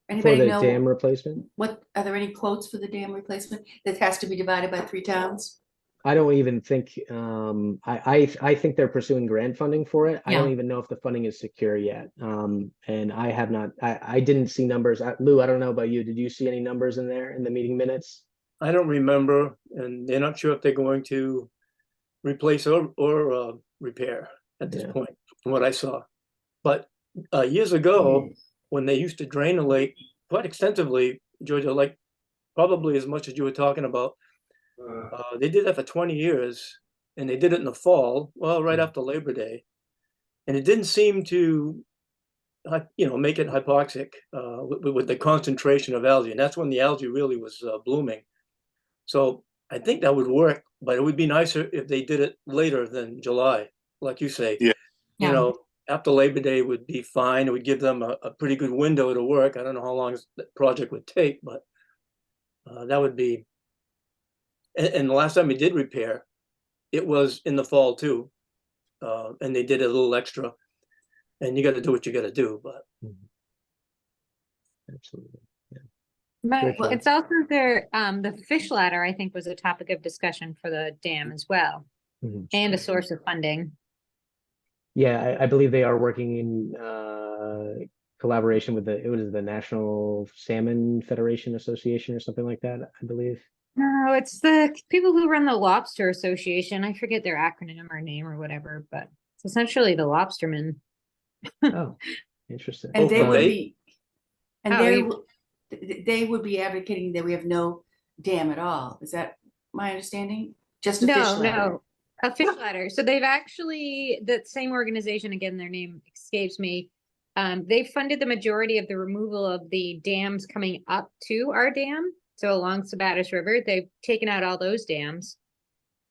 Speaker 8: anybody
Speaker 1: the
Speaker 8: know?
Speaker 1: dam replacement?
Speaker 8: What, are there any quotes for the dam replacement that has to be divided by 3 towns?
Speaker 1: I don't even think I think they're pursuing grant funding for it. I don't
Speaker 5: Yeah.
Speaker 1: even know if the funding is secure yet. And I have not I didn't see numbers. Lou, I don't know about you. Did you see any numbers in there in the meeting minutes?
Speaker 2: I don't remember, and they're not sure if they're going to replace or repair at this
Speaker 1: Yeah.
Speaker 2: point, from what I saw. But years ago, when they used to drain the lake quite extensively, Georgia, like probably as much as you were talking about, they did that for 20 years, and they did it in the fall, well, right after Labor Day, and it didn't seem to, make it hypoxic with the concentration of algae, and that's when the algae really was blooming. So I think that would work, but it would be nicer if they did it later than July, like you say.
Speaker 4: Yeah.
Speaker 2: You know, after Labor Day would be fine. It would give them a pretty good window to work. I don't know how long the project would take, but that would be. And the last time we did repair, it was in the fall too, and they did a little extra. And you got to do what you got to do, but
Speaker 1: Absolutely.
Speaker 6: But
Speaker 1: Great point.
Speaker 6: it's also the fish ladder, I think, was a topic of discussion for the dam as well,
Speaker 1: Mhm.
Speaker 6: and a source of funding.
Speaker 1: Yeah, I believe they are working in collaboration with the National Salmon Federation Association or something like that, I believe.
Speaker 6: No, it's the people who run the Lobster Association. I forget their acronym or name or whatever, but it's essentially the lobstermen.
Speaker 1: Oh, interesting.
Speaker 8: And they would
Speaker 2: they-
Speaker 8: be, and
Speaker 6: Oh,
Speaker 8: they would be advocating that we have no dam at all. Is that my understanding? Just a fish
Speaker 6: No,
Speaker 8: ladder?
Speaker 6: no, a fish ladder. So they've actually, that same organization, again, their name escapes me. They funded the majority of the removal of the dams coming up to our dam. So along Sabattus River, they've taken out all those dams.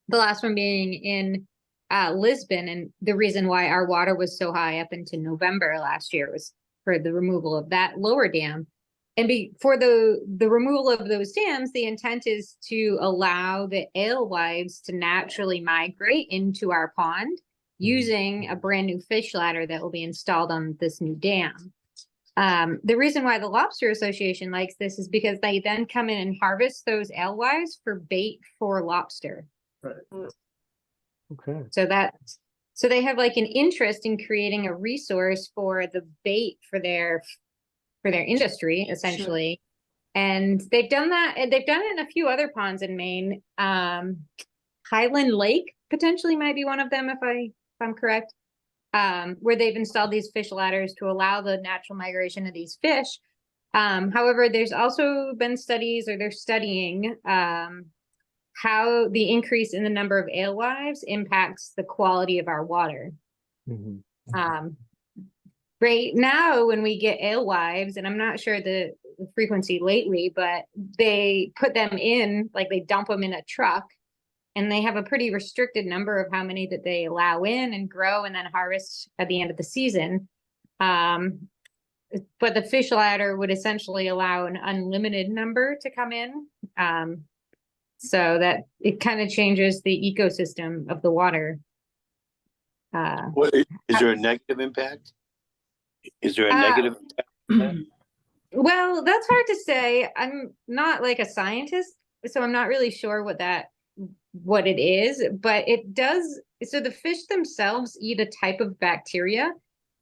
Speaker 6: The last one being in Lisbon, and the reason why our water was so high up into November last year was for the removal of that lower dam. And for the removal of those dams, the intent is to allow the alewives to naturally migrate into our pond using a brand new fish ladder that will be installed on this new dam. The reason why the Lobster Association likes this is because they then come in and harvest those alewives for bait for lobster.
Speaker 1: Okay.
Speaker 6: So they have like an interest in creating a resource for the bait for their industry, essentially. And they've done that, and they've done it in a few other ponds in Maine. Highland Lake potentially might be one of them, if I'm correct. Where they've installed these fish ladders to allow the natural migration of these fish. However, there's also been studies, or they're studying how the increase in the number of alewives impacts the quality of our water.
Speaker 1: Mhm.
Speaker 6: Right now, when we get alewives, and I'm not sure the frequency lately, but they put them in, like they dump them in a truck, and they have a pretty restricted number of how many that they allow in and grow and then harvest at the end of the season. But the fish ladder would essentially allow an unlimited number to come in. So that it kind of changes the ecosystem of the water.
Speaker 4: Is there a negative impact? Is there a negative impact?
Speaker 6: Well, that's hard to say. I'm not like a scientist, so I'm not really sure what it is, but it does so the fish themselves eat a type of bacteria.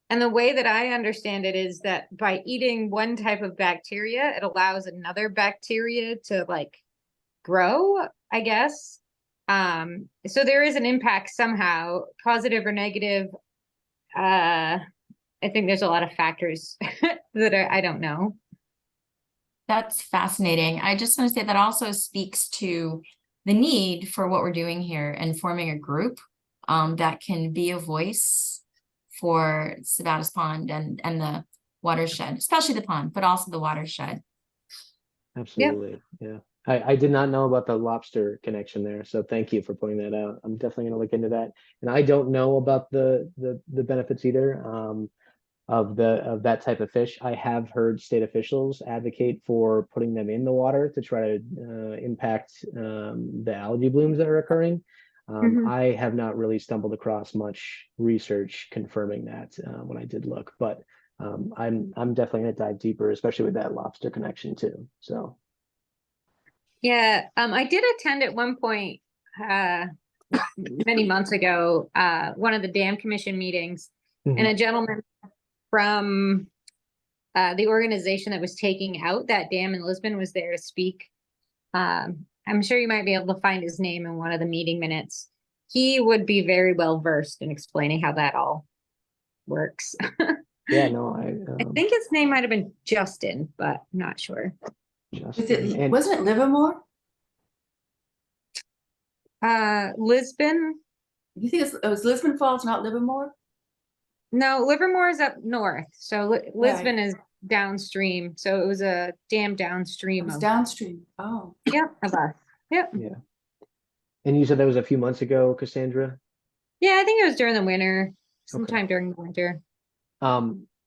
Speaker 6: And the way that I understand it is that by eating one type of bacteria, it allows another bacteria to like grow, I guess. So there is an impact somehow, positive or negative. I think there's a lot of factors that I don't know.
Speaker 5: That's fascinating. I just want to say that also speaks to the need for what we're doing here and forming a group that can be a voice for Sabattus Pond and the watershed, especially the pond, but also the watershed.
Speaker 1: Absolutely. Yeah. I did not know about the lobster connection there, so thank you for pointing that out. I'm definitely going to look into that. And I don't know about the benefits either of that type of fish. I have heard state officials advocate for putting them in the water to try to impact the algae blooms that are occurring. I have not really stumbled across much research confirming that when I did look, but I'm definitely going to dive deeper, especially with that lobster connection too. So.
Speaker 6: Yeah, I did attend at one point many months ago one of the dam commission meetings, and a gentleman from the organization that was taking out that dam in Lisbon was there to speak. I'm sure you might be able to find his name in one of the meeting minutes. He would be very well versed in explaining how that all works.
Speaker 1: Yeah, no,
Speaker 6: I think his name might have been Justin, but I'm not sure.
Speaker 8: Wasn't it Livermore?
Speaker 6: Lisbon?
Speaker 8: You think it was Lisbon Falls, not Livermore?
Speaker 6: No, Livermore is up north. So Lisbon is downstream. So it was a dam downstream.
Speaker 8: It was downstream. Oh.
Speaker 6: Yep, of us. Yep.
Speaker 1: Yeah. And you said that was a few months ago, Cassandra?
Speaker 6: Yeah, I think it was during the winter, sometime during the winter.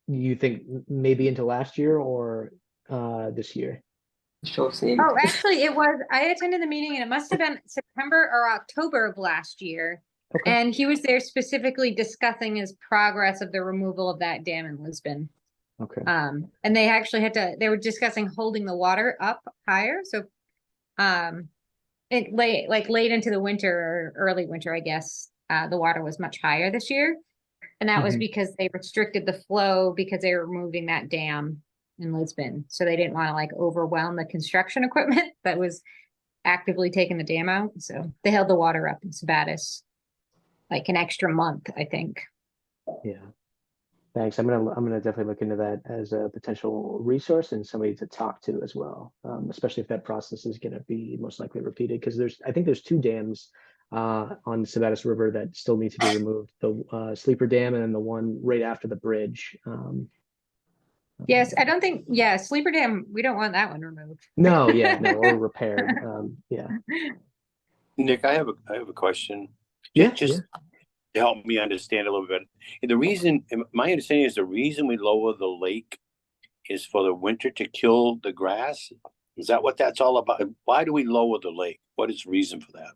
Speaker 1: You think maybe into last year or this year?
Speaker 6: Oh, actually, I attended the meeting and it must have been September or October of last year.
Speaker 1: Okay.
Speaker 6: And he was there specifically discussing his progress of the removal of that dam in Lisbon.
Speaker 1: Okay.
Speaker 6: And they actually they were discussing holding the water up higher. So, late into the winter or early winter, I guess, the water was much higher this year. And that was because they restricted the flow because they were removing that dam in Lisbon. So they didn't want to like overwhelm the construction equipment that was actively taking the dam out. So they held the water up in Sabattus like an extra month, I think.
Speaker 1: Yeah. Thanks. I'm gonna definitely look into that as a potential resource and somebody to talk to as well, especially if that process is going to be most likely repeated. Because I think there's two dams on the Sabattus River that still need to be removed: the Sleeper Dam and then the one right after the bridge.
Speaker 6: Yes, I don't think. Yeah, Sleeper Dam. We don't want that one removed.
Speaker 1: No, yeah, no, or repaired. Yeah.
Speaker 4: Nick, I have a question.
Speaker 1: Yeah,
Speaker 4: just to help me understand a little bit. The reason, my understanding is the reason we lower the lake is for the winter to kill the grass. Is that what that's all about? Why do we lower the lake? What is the reason for that?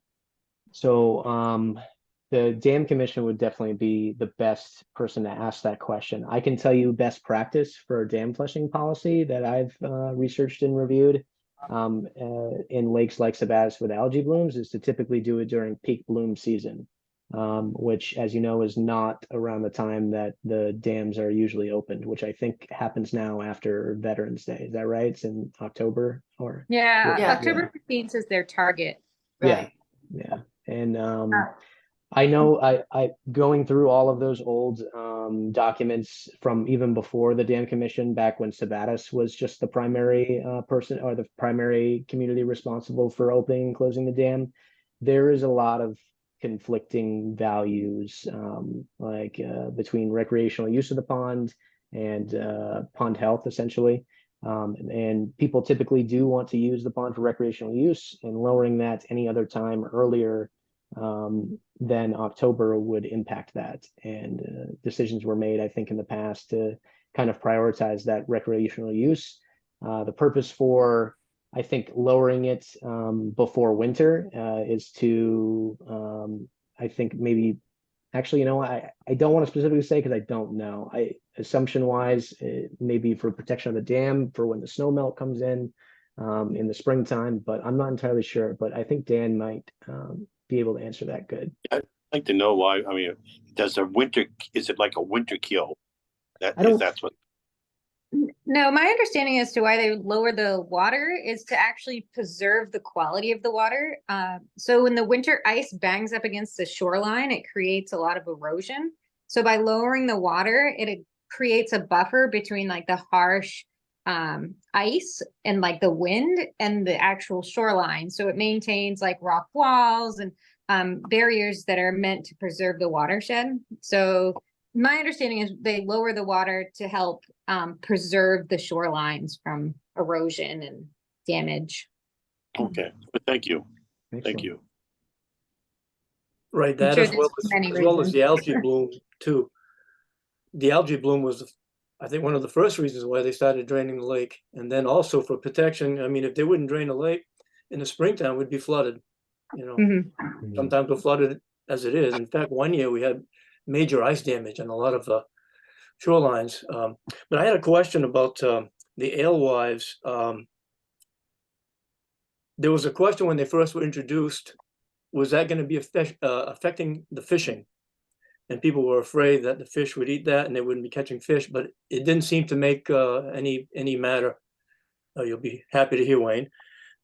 Speaker 1: So the Dam Commission would definitely be the best person to ask that question. I can tell you best practice for dam flushing policy that I've researched and reviewed in lakes like Sabattus with algae blooms is to typically do it during peak bloom season, which, as you know, is not around the time that the dams are usually opened, which I think happens now after Veterans Day. Is that right? It's in October or?
Speaker 6: Yeah,
Speaker 8: Yeah.
Speaker 6: October 15th is their target.
Speaker 8: Right.
Speaker 1: Yeah. And I know I going through all of those old documents from even before the Dam Commission, back when Sabattus was just the primary person or the primary community responsible for opening and closing the dam. There is a lot of conflicting values between recreational use of the pond and pond health, essentially. And people typically do want to use the pond for recreational use, and lowering that any other time earlier than October would impact that. And decisions were made, I think, in the past to kind of prioritize that recreational use. The purpose for, I think, lowering it before winter is to, I think maybe, actually, I don't want to specifically say because I don't know. Assumption wise, maybe for protection of the dam for when the snow melt comes in the springtime, but I'm not entirely sure. But I think Dan might be able to answer that good.
Speaker 4: like to know why. I mean, is it like a winter kill? That's what.
Speaker 6: No, my understanding as to why they lower the water is to actually preserve the quality of the water. So when the winter ice bangs up against the shoreline, it creates a lot of erosion. So by lowering the water, it creates a buffer between like the harsh ice and like the wind and the actual shoreline. So it maintains like rock walls and barriers that are meant to preserve the watershed. So my understanding is they lower the water to help preserve the shorelines from erosion and damage.
Speaker 4: Okay, thank you.
Speaker 1: Excellent.
Speaker 4: Thank you.
Speaker 2: Right, that
Speaker 6: sure
Speaker 2: as well
Speaker 6: there's
Speaker 2: as,
Speaker 6: many
Speaker 2: as well as
Speaker 6: reasons.
Speaker 2: the algae bloom too. The algae bloom was, I think, one of the first reasons why they started draining the lake. And then also for protection, I mean, if they wouldn't drain the lake in the springtime, we'd be flooded. You know,
Speaker 6: Mhm.
Speaker 2: sometimes we're flooded as it is. In fact, one year we had major ice damage on a lot of shorelines. But I had a question about the alewives. There was a question when they first were introduced, was that going to be affecting the fishing? And people were afraid that the fish would eat that and they wouldn't be catching fish, but it didn't seem to make any matter. You'll be happy to hear, Wayne.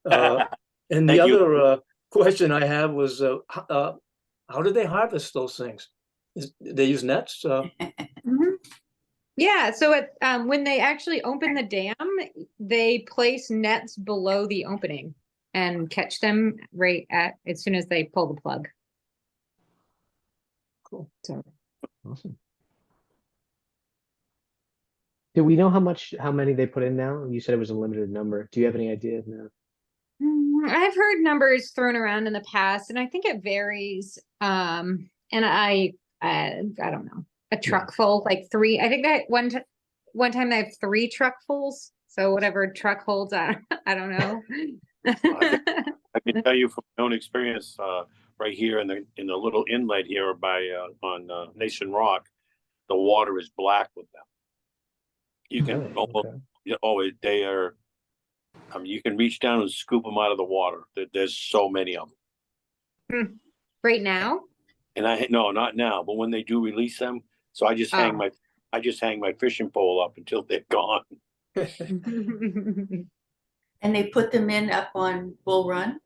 Speaker 2: And the other question I have was, how do they harvest those things? They use nets?
Speaker 6: Mhm. Yeah, so when they actually open the dam, they place nets below the opening and catch them right as soon as they pull the plug.
Speaker 2: Cool.
Speaker 6: So
Speaker 1: Awesome. Do we know how many they put in now? You said it was a limited number. Do you have any idea now?
Speaker 6: I've heard numbers thrown around in the past, and I think it varies. And I don't know, a truck full, like 3. I think that one time they have 3 truckfuls. So whatever truck holds, I don't know.
Speaker 4: I can tell you from my own experience, right here in the little inlet here by on Nation Rock, the water is black with them. You can they are. I mean, you can reach down and scoop them out of the water. There's so many of them.
Speaker 6: Right now?
Speaker 4: And no, not now, but when they do release them, so I just hang my fishing pole up until they're gone.
Speaker 8: And they put them in up on Bull Run?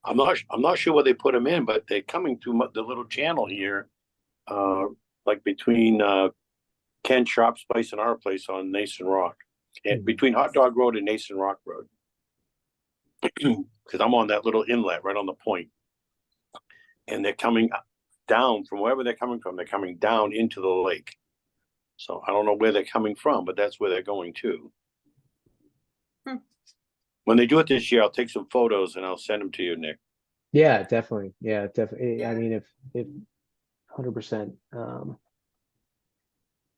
Speaker 4: I'm not sure where they put them in, but they're coming through the little channel here, like between Ken Sharp's place and our place on Nason Rock, and between Hot Dog Road and Nason Rock Road, because I'm on that little inlet right on the point, and they're coming down from wherever they're coming from. They're coming down into the lake. So I don't know where they're coming from, but that's where they're going to. When they do it this year, I'll take some photos and I'll send them to you, Nick.
Speaker 1: Yeah, definitely. Yeah, definitely.
Speaker 8: Yeah.
Speaker 1: I mean, if 100%.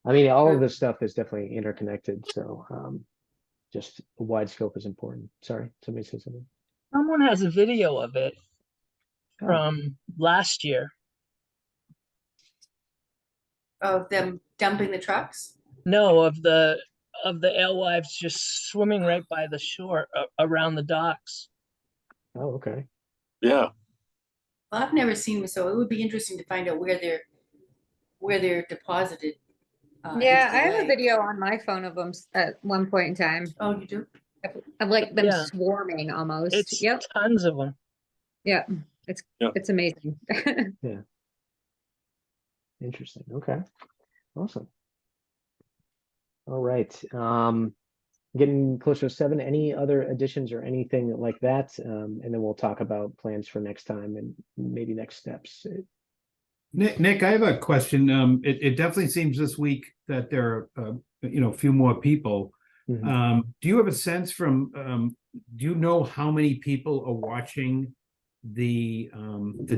Speaker 1: I mean, all of this stuff is definitely interconnected. So just a wide scope is important. Sorry, somebody said something.
Speaker 3: Someone has a video of it from last year.
Speaker 8: Of them dumping the trucks?
Speaker 3: No, of the alewives just swimming right by the shore around the docks.
Speaker 1: Oh, okay.
Speaker 4: Yeah.
Speaker 8: Well, I've never seen them, so it would be interesting to find out where they're deposited.
Speaker 6: Yeah,
Speaker 8: into the
Speaker 6: I have a
Speaker 8: lake.
Speaker 6: video on my phone of them at one point in time.
Speaker 8: Oh, you do?
Speaker 6: Of like them
Speaker 3: Yeah.
Speaker 6: swarming almost.
Speaker 3: It's
Speaker 6: Yep.
Speaker 3: tons of them.
Speaker 6: Yeah. It's amazing.
Speaker 1: Yeah. Interesting. Okay. Awesome. All right. Getting closer to 7. Any other additions or anything like that? And then we'll talk about plans for next time and maybe next steps.
Speaker 9: Nick, I have a question. It definitely seems this week that there are, a few more people.
Speaker 1: Mhm.
Speaker 9: Do you have a sense do you know how many people are watching the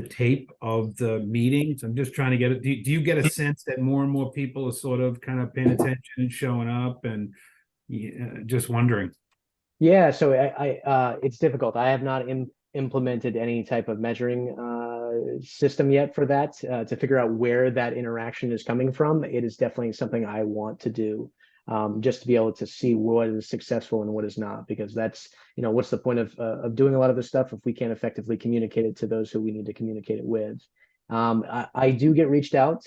Speaker 9: tape of the meetings? I'm just trying to get it. Do you get a sense that more and more people are sort of kind of paying attention and showing up, and just wondering?
Speaker 1: Yeah, so it's difficult. I have not implemented any type of measuring system yet for that to figure out where that interaction is coming from. It is definitely something I want to do, just to be able to see what is successful and what is not, because that's, what's the point of doing a lot of this stuff if we can't effectively communicate it to those who we need to communicate it with. I do get reached out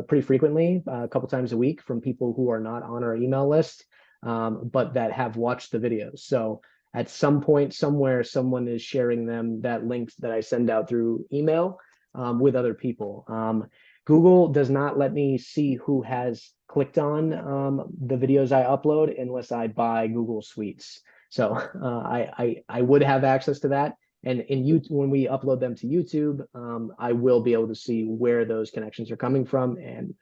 Speaker 1: pretty frequently, a couple times a week, from people who are not on our email list, but that have watched the videos. So at some point, somewhere, someone is sharing that links that I send out through email with other people. Google does not let me see who has clicked on the videos I upload unless I buy Google Suites. So I would have access to that. And when we upload them to YouTube, I will be able to see where those connections are coming from, and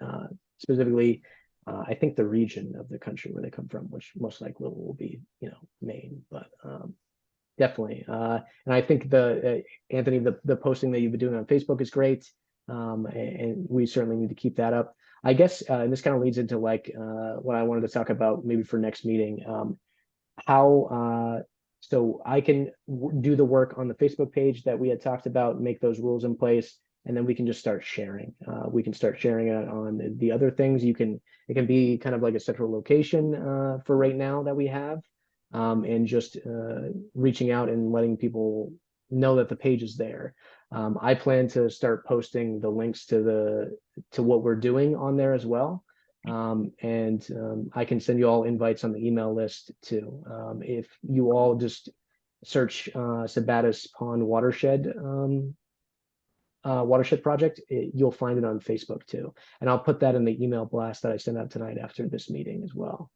Speaker 1: specifically, I think the region of the country where they come from, which most likely will be, Maine, but definitely. And I think Anthony, the posting that you've been doing on Facebook is great, and we certainly need to keep that up. I guess, and this kind of leads into like what I wanted to talk about maybe for next meeting. So I can do the work on the Facebook page that we had talked about, make those rules in place, and then we can just start sharing. We can start sharing it on the other things. It can be kind of like a central location for right now that we have, and just reaching out and letting people know that the page is there. I plan to start posting the links to what we're doing on there as well. I can send you all invites on the email list too. If you all just search Sabattus Pond Watershed Watershed Project, you'll find it on Facebook too. And I'll put that in the email blast that I send out tonight after this meeting as well.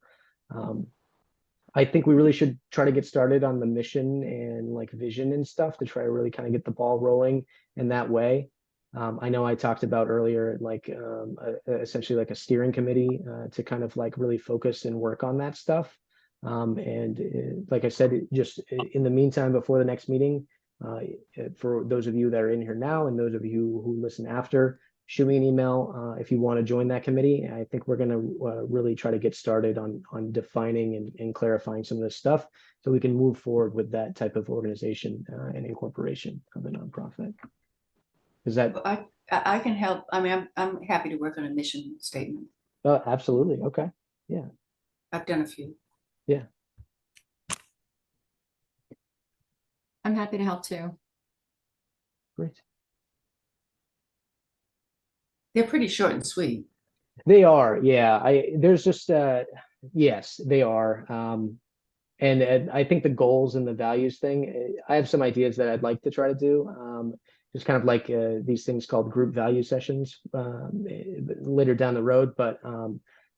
Speaker 1: I think we really should try to get started on the mission and like vision and stuff to try to really kind of get the ball rolling in that way. I know I talked about earlier, like essentially like a steering committee to kind of like really focus and work on that stuff. Like I said, just in the meantime, before the next meeting, for those of you that are in here now and those of you who listen after, shoot me an email if you want to join that committee. I think we're going to really try to get started on defining and clarifying some of this stuff so we can move forward with that type of organization and incorporation of the nonprofit. Is that?
Speaker 8: I can help. I mean, I'm happy to work on a mission statement.
Speaker 1: Absolutely. Okay. Yeah.
Speaker 8: I've done a few.
Speaker 1: Yeah.
Speaker 5: I'm happy to help too.
Speaker 1: Great.
Speaker 8: They're pretty short and sweet.
Speaker 1: They are. Yeah. There's just yes, they are. And I think the goals and the values thing, I have some ideas that I'd like to try to do. Just kind of like these things called group value sessions later down the road. But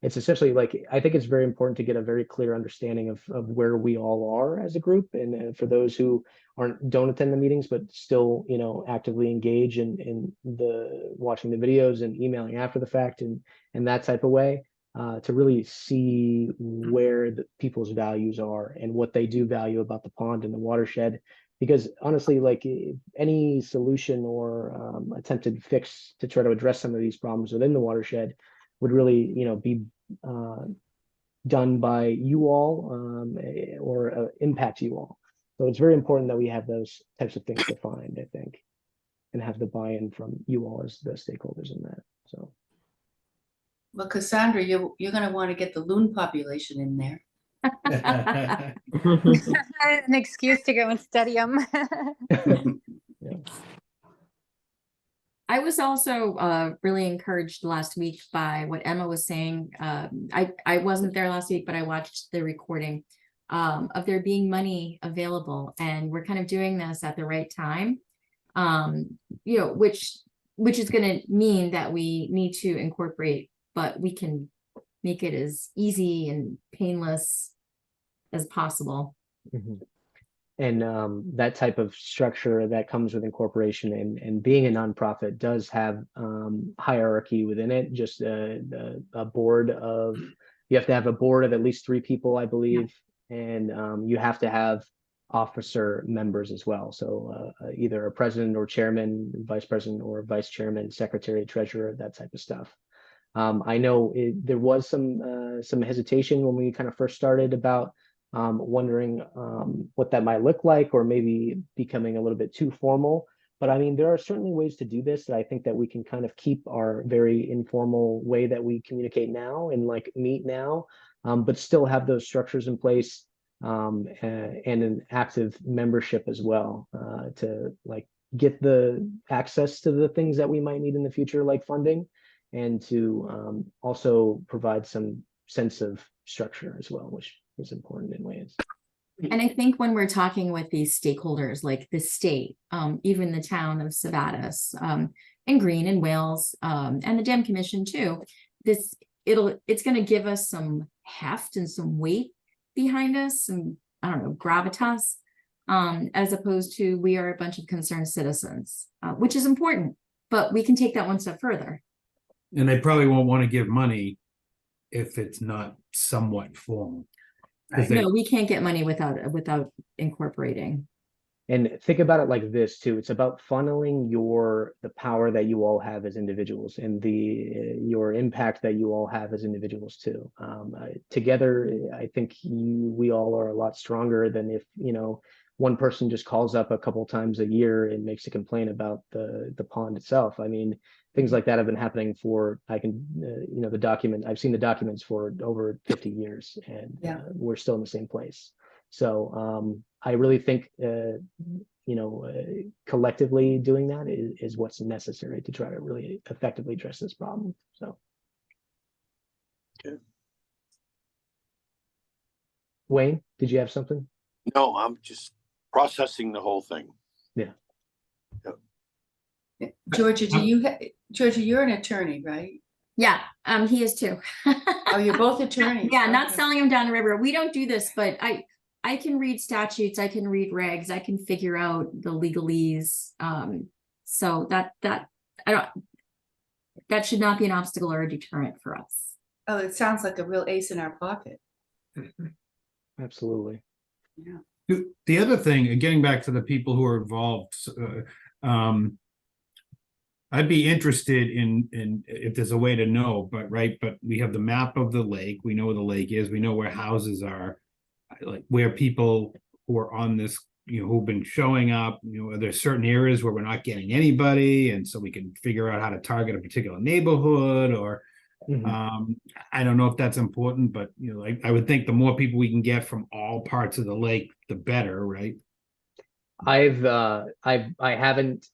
Speaker 1: it's essentially like, I think it's very important to get a very clear understanding of where we all are as a group. And for those who don't attend the meetings, but still, actively engage in watching the videos and emailing after the fact and that type of way. To really see where the people's values are and what they do value about the pond and the watershed. Because honestly, like any solution or attempted fix to try to address some of these problems within the watershed would really, be done by you all or impact you all. So it's very important that we have those types of things defined, I think, and have the buy-in from you all as the stakeholders in that. So.
Speaker 8: Well, Cassandra, you're going to want to get the loon population in there.
Speaker 6: An excuse to go and study them.
Speaker 1: Yeah.
Speaker 5: I was also really encouraged last week by what Emma was saying. I wasn't there last week, but I watched the recording of there being money available, and we're kind of doing this at the right time. Which is going to mean that we need to incorporate, but we can make it as easy and painless as possible.
Speaker 1: Mm-hmm. And that type of structure that comes with incorporation and being a nonprofit does have hierarchy within it. Just a board of, you have to have a board of at least 3 people, I believe, and you have to have officer members as well. So either a president or chairman, vice president or vice chairman, secretary, treasurer, that type of stuff. I know there was some hesitation when we kind of first started about wondering what that might look like, or maybe becoming a little bit too formal. But I mean, there are certainly ways to do this that I think that we can kind of keep our very informal way that we communicate now and like meet now, but still have those structures in place and an active membership as well, to like get the access to the things that we might need in the future, like funding, and to also provide some sense of structure as well, which is important in ways.
Speaker 5: And I think when we're talking with these stakeholders, like the state, even the town of Sabattus, and Green and Wales, and the Dam Commission too, it's going to give us some heft and some weight behind us, and I don't know, gravitas, as opposed to we are a bunch of concerned citizens, which is important, but we can take that one step further.
Speaker 9: And they probably won't want to give money if it's not somewhat formal.
Speaker 5: No, we can't get money without incorporating.
Speaker 1: And think about it like this too. It's about funneling the power that you all have as individuals, and your impact that you all have as individuals too. Together, I think we all are a lot stronger than if, one person just calls up a couple times a year and makes a complaint about the pond itself. I mean, things like that have been happening for, I've seen the documents for over 50 years, and we're still in the same place. So I really think, collectively doing that is what's necessary to try to really effectively address this problem. So.
Speaker 4: Okay.
Speaker 1: Wayne, did you have something?
Speaker 4: No, I'm just processing the whole thing.
Speaker 1: Yeah.
Speaker 8: Georgia, Georgia, you're an attorney, right?
Speaker 5: Yeah, he is too.
Speaker 8: Oh, you're both attorneys.
Speaker 5: Yeah, not
Speaker 8: Okay.
Speaker 5: selling them down the river. We don't do this, but I can read statutes, I can read regs, I can figure out the legalese. So that should not be an obstacle or a deterrent for us.
Speaker 8: Oh, it sounds like a real ace in our pocket.
Speaker 1: Absolutely.
Speaker 8: Yeah.
Speaker 9: The other thing, getting back to the people who are involved, I'd be interested in if there's a way to know, but we have the map of the lake. We know where the lake is. We know where houses are, like where people who are on this, who've been showing up, are there certain areas where we're not getting anybody? And so we can figure out how to target a particular neighborhood, or I don't know if that's important, but I would think the more people we can get from all parts of the lake, the better, right?
Speaker 1: I haven't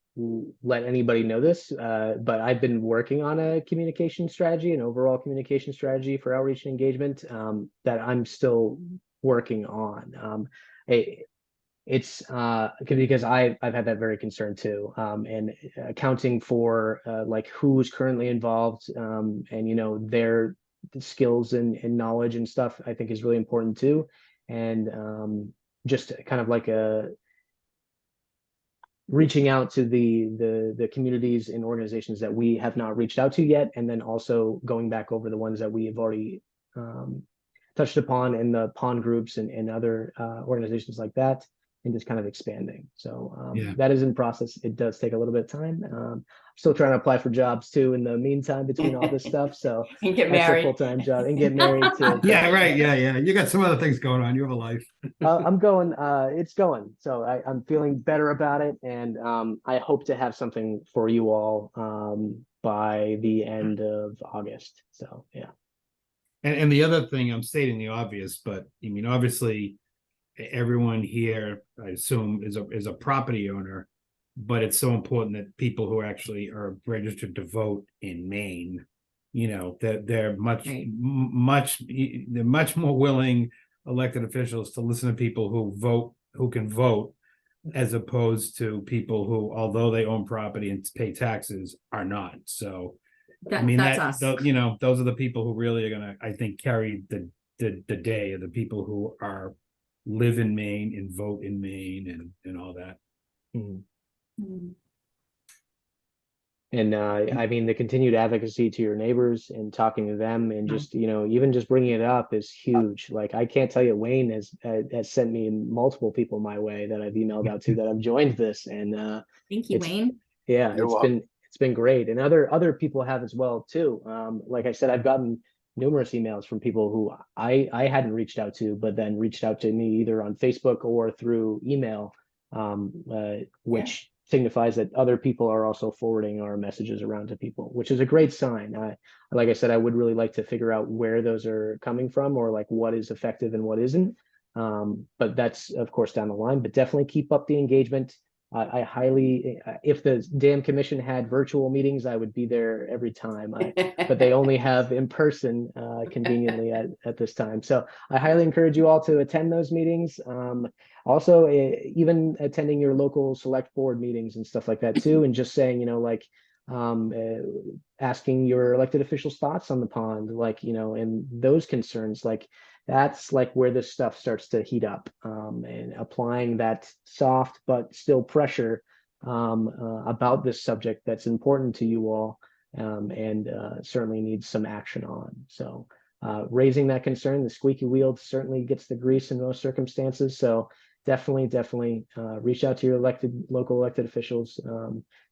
Speaker 1: let anybody know this, but I've been working on a communication strategy, an overall communication strategy for outreach and engagement, that I'm still working on. It's because I've had that very concern too, and accounting for like who's currently involved, and their skills and knowledge and stuff, I think is really important too, and just kind of like reaching out to the communities and organizations that we have not reached out to yet, and then also going back over the ones that we have already touched upon in the pond groups and other organizations like that, and just kind of expanding. So that is in process. It does take a little bit of time. I'm still trying to apply for jobs too in the meantime between all this stuff. So
Speaker 8: And get
Speaker 1: that's a
Speaker 8: married.
Speaker 1: full-time job, and get married too.
Speaker 9: Yeah, right. Yeah. You got some other things going on. You have a life.
Speaker 1: I'm going, it's going. So I'm feeling better about it. And I hope to have something for you all by the end of August. So, yeah.
Speaker 9: And the other thing, I'm stating the obvious, but I mean, obviously, everyone here, I assume, is a property owner, but it's so important that people who actually are registered to vote in Maine, that they're much more willing, elected officials, to listen to people who can vote, as opposed to people who, although they own property and pay taxes, are not. So
Speaker 5: That's us.
Speaker 9: those are the people who really are gonna, I think, carry the day, of the people who live in Maine and vote in Maine and all that.
Speaker 1: And I mean, the continued advocacy to your neighbors and talking to them, and just, even just bringing it up is huge. Like, I can't tell you, Wayne has sent me multiple people my way that I've emailed out to that have joined this. And
Speaker 5: Thank you, Wayne.
Speaker 1: yeah, it's been great. And other people have as well too. Like I said, I've gotten numerous emails from people who I hadn't reached out to, but then reached out to me either on Facebook or through email, which signifies that other people are also forwarding our messages around to people, which is a great sign. Like I said, I would really like to figure out where those are coming from, or like what is effective and what isn't. But that's of course down the line. But definitely keep up the engagement. I highly, if the dam commission had virtual meetings, I would be there every time. But they only have in person conveniently at this time. So I highly encourage you all to attend those meetings. Also, even attending your local select board meetings and stuff like that too, and just saying, like, asking your elected officials' thoughts on the pond, like, and those concerns, like, that's like where this stuff starts to heat up, and applying that soft but still pressure about this subject that's important to you all, and certainly needs some action on. So raising that concern, the squeaky wheel certainly gets the grease in most circumstances. So definitely reach out to your local elected officials.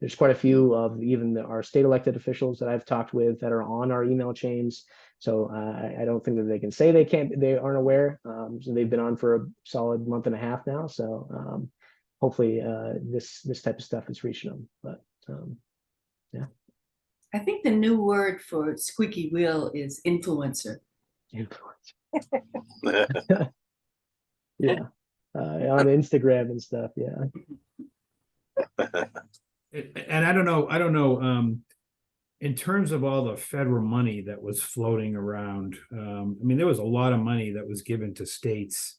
Speaker 1: There's quite a few of even our state elected officials that I've talked with that are on our email chains. So I don't think that they can say they aren't aware. So they've been on for a solid month and a half now. So hopefully this type of stuff is reaching them. But yeah.
Speaker 8: I think the new word for squeaky wheel is influencer.
Speaker 1: Influencer. Yeah. On Instagram and stuff. Yeah.
Speaker 9: And I don't know. In terms of all the federal money that was floating around, I mean, there was a lot of money that was given to states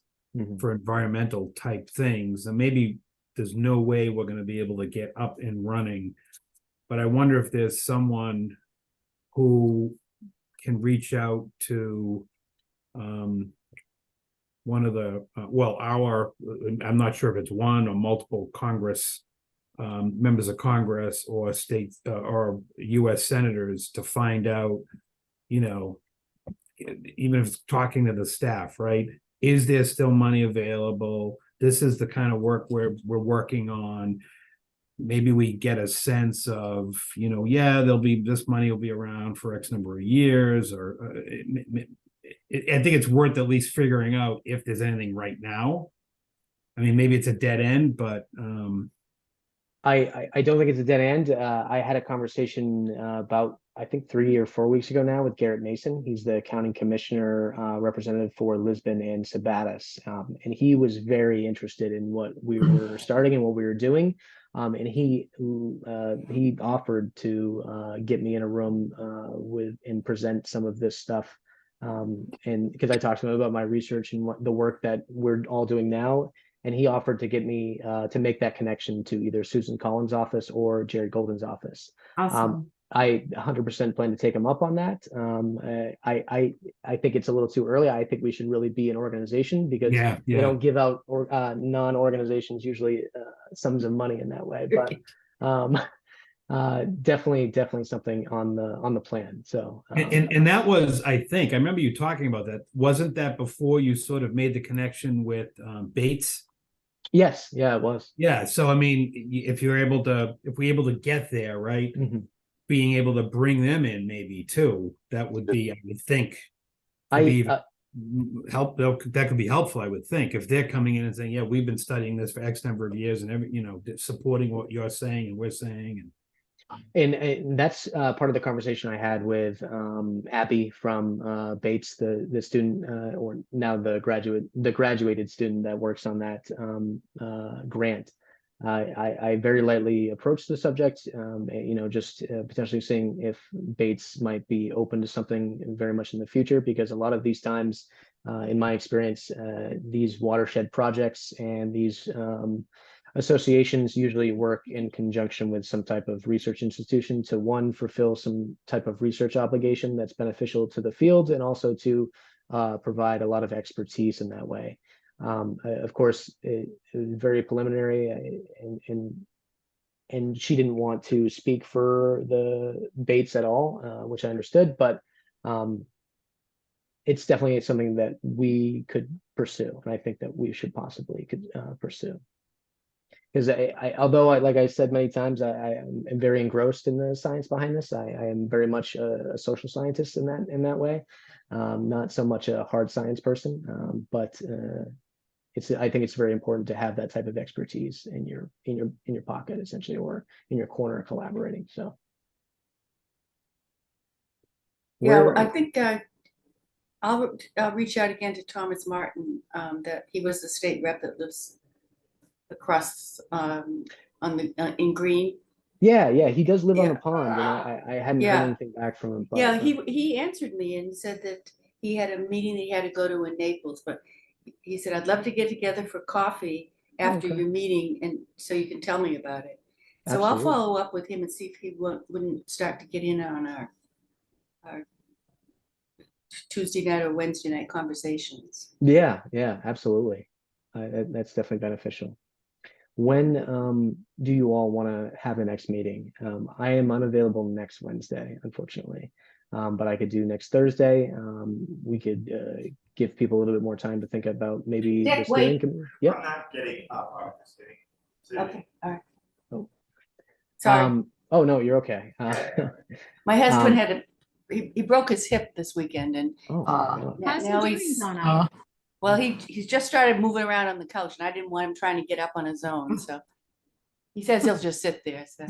Speaker 9: for environmental type things, and maybe there's no way we're going to be able to get up and running. But I wonder if there's someone who can reach out to one of the I'm not sure if it's one or multiple Congress members of Congress or state or U.S. senators to find out, even if it's talking to the staff, right? Is there still money available? This is the kind of work we're working on. Maybe we get a sense of, this money will be around for X number of years, or I think it's worth at least figuring out if there's anything right now. I mean, maybe it's a dead end, but
Speaker 1: I don't think it's a dead end. I had a conversation about, I think 3 or 4 weeks ago now with Garrett Mason. He's the county commissioner representative for Lisbon and Sabattus. And he was very interested in what we were starting and what we were doing. And he offered to get me in a room and present some of this stuff. And because I talked to him about my research and the work that we're all doing now. And he offered to get me to make that connection to either Susan Collins' office or Jared Golden's office.
Speaker 5: Awesome.
Speaker 1: I 100% plan to take him up on that. I think it's a little too early. I think we should really be an organization, because they don't give out non-organizations usually sums of money in that way. But definitely something on the plan. So
Speaker 9: and that was, I think I remember you talking about that. Wasn't that before you sort of made the connection with Bates?
Speaker 1: Yes, yeah, it was.
Speaker 9: Yeah, so I mean, if we're able to get there, right, being able to bring them in maybe too, that would be, I would think, help. That could be helpful, I would think, if they're coming in and saying, yeah, we've been studying this for X number of years, and supporting what you're saying and we're saying.
Speaker 1: And that's part of the conversation I had with Abby from Bates, the student, or now the graduated student that works on that grant. I very lightly approached the subject, just potentially seeing if Bates might be open to something very much in the future, because a lot of these times, in my experience, these watershed projects and these associations usually work in conjunction with some type of research institution to, one, fulfill some type of research obligation that's beneficial to the field, and also to provide a lot of expertise in that way. Of course, it was very preliminary, and she didn't want to speak for the Bates at all, which I understood, but it's definitely something that we could pursue, and I think that we should possibly pursue. Because although like I said many times, I am very engrossed in the science behind this. I am very much a social scientist in that way, not so much a hard science person. But I think it's very important to have that type of expertise in your pocket, essentially, or in your corner collaborating. So
Speaker 8: yeah, I think I'll reach out again to Thomas Martin, that he was the state rep that lives across in Green.
Speaker 1: Yeah, he does live on the
Speaker 8: Yeah.
Speaker 1: pond, and I hadn't heard
Speaker 8: Yeah.
Speaker 1: anything back from him. But,
Speaker 8: Yeah, he answered me and said that he had a meeting that he had to go to in Naples, but he said, I'd love to get together for coffee after
Speaker 1: okay.
Speaker 8: your meeting, and so you can tell me about it. So
Speaker 1: Absolutely.
Speaker 8: I'll follow up with him and see if he wouldn't start to get in on our Tuesday night or Wednesday night conversations.
Speaker 1: Yeah, absolutely. That's definitely beneficial. When do you all want to have the next meeting? I am unavailable next Wednesday, unfortunately, but I could do next Thursday. We could give people a little bit more time to think about maybe
Speaker 8: Dick,
Speaker 1: the steering
Speaker 8: wait.
Speaker 1: committee. Yep.
Speaker 10: I'm not getting up. I'm just getting.
Speaker 8: Okay, all right.
Speaker 1: Oh.
Speaker 8: Sorry,
Speaker 1: Oh no, you're okay.
Speaker 8: my husband had he broke his hip this weekend, and
Speaker 1: Oh, my God.
Speaker 5: How's he
Speaker 8: now
Speaker 5: doing,
Speaker 8: he's
Speaker 5: Donna?
Speaker 8: well, he's just started moving around on the couch, and I didn't want him trying to get up on his own, so he says he'll just sit there. So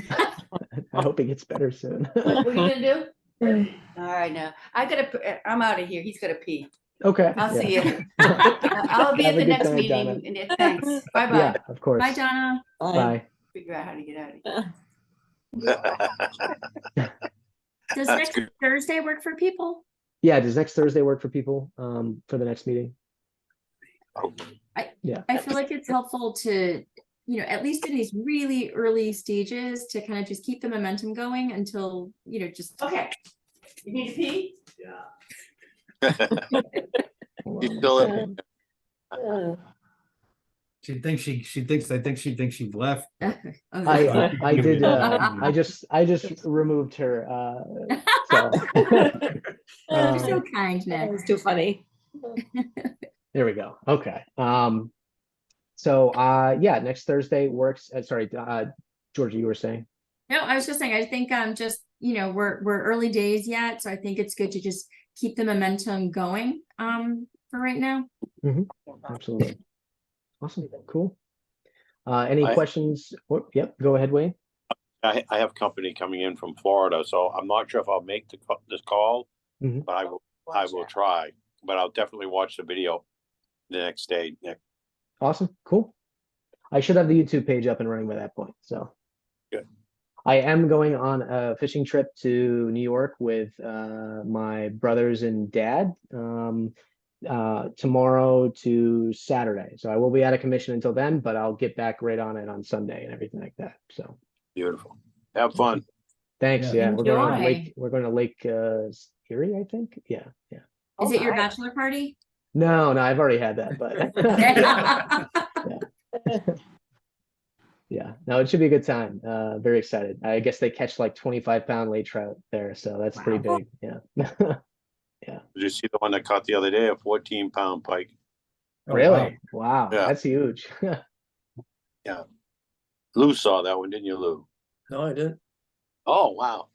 Speaker 1: I hope it gets better soon.
Speaker 8: what are you gonna do? All right, now I'm out of here. He's gonna pee.
Speaker 1: Okay.
Speaker 8: I'll see
Speaker 1: yeah.
Speaker 8: you. I'll be
Speaker 1: Have
Speaker 8: at
Speaker 1: a
Speaker 8: the
Speaker 1: good
Speaker 8: next
Speaker 1: time,
Speaker 8: meeting.
Speaker 1: Donna.
Speaker 8: And thanks. Bye bye.
Speaker 1: Yeah, of course.
Speaker 5: Bye, Donna.
Speaker 1: Bye.
Speaker 8: Figure out how to get out of here.
Speaker 5: Does
Speaker 4: That's
Speaker 5: next
Speaker 4: good.
Speaker 5: Thursday work for people?
Speaker 1: Yeah, does next Thursday work for people for the next meeting?
Speaker 5: I feel like it's helpful to, at least in these really early stages, to kind of just keep the momentum going until, just.
Speaker 8: Okay. You need to pee?
Speaker 10: Yeah.
Speaker 1: Hold
Speaker 4: You
Speaker 1: on
Speaker 4: still
Speaker 1: one
Speaker 4: in-
Speaker 1: second.
Speaker 9: She thinks I think she thinks she left.
Speaker 1: I did. I just removed her. So
Speaker 5: You're so kind,
Speaker 11: That
Speaker 5: Nick.
Speaker 11: was too funny.
Speaker 1: there we go. Okay. So yeah, next Thursday works. Sorry, Georgia, you were saying.
Speaker 5: No, I was just saying, I think just, we're early days yet, so I think it's good to just keep the momentum going for right now.
Speaker 1: Absolutely. Awesome. Cool. Any
Speaker 4: I-
Speaker 1: questions? Oh, yep. Go ahead, Wayne.
Speaker 4: I have company coming in from Florida, so I'm not sure if I'll make this call,
Speaker 1: Mhm.
Speaker 4: but I will try. But I'll definitely watch the video the next day. Nick.
Speaker 1: Awesome. Cool. I should have the YouTube page up and running by that point. So
Speaker 4: Good.
Speaker 1: I am going on a fishing trip to New York with my brothers and dad tomorrow to Saturday. So I will be out of commission until then, but I'll get back right on it on Sunday and everything like that. So
Speaker 4: Beautiful. Have fun.
Speaker 1: thanks.
Speaker 9: Yeah.
Speaker 1: Yeah, we're going to
Speaker 5: Enjoy.
Speaker 1: Lake. We're going to Lake Erie, I think. Yeah.
Speaker 5: Is it your bachelor party?
Speaker 1: No, I've already had that, but yeah, no, it should be a good time. Very excited. I guess they catch like 25-pound lake trout there, so that's pretty big. Yeah.
Speaker 4: Did you see the one that caught the other day, a 14-pound pike?
Speaker 9: Oh,
Speaker 1: Really? Wow,
Speaker 4: Yeah.
Speaker 1: that's huge.
Speaker 4: Lou saw that one, didn't you, Lou?
Speaker 2: No, I didn't.
Speaker 4: Oh, wow.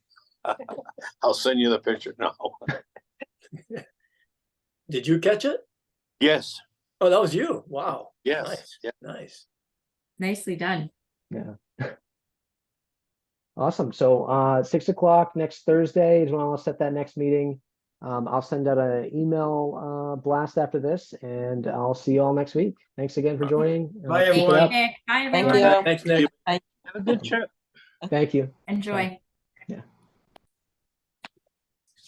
Speaker 4: I'll send you the picture now.
Speaker 2: Did you catch it?
Speaker 4: Yes,
Speaker 2: Oh, that was you. Wow.
Speaker 4: yes,
Speaker 2: Nice.
Speaker 4: yeah.
Speaker 2: Nice.
Speaker 5: Nicely done.
Speaker 1: Yeah. Awesome. So 6 o'clock next Thursday is when I'll set that next meeting. I'll send out an email blast after this, and I'll see you all next week. Thanks again for joining.
Speaker 9: Bye,
Speaker 1: Keep it
Speaker 9: everyone.
Speaker 1: up.
Speaker 5: Nick. Bye,
Speaker 11: Thank
Speaker 5: everyone.
Speaker 11: you.
Speaker 2: Thanks, Nick.
Speaker 3: Have a good trip.
Speaker 1: Thank you.
Speaker 5: Enjoy.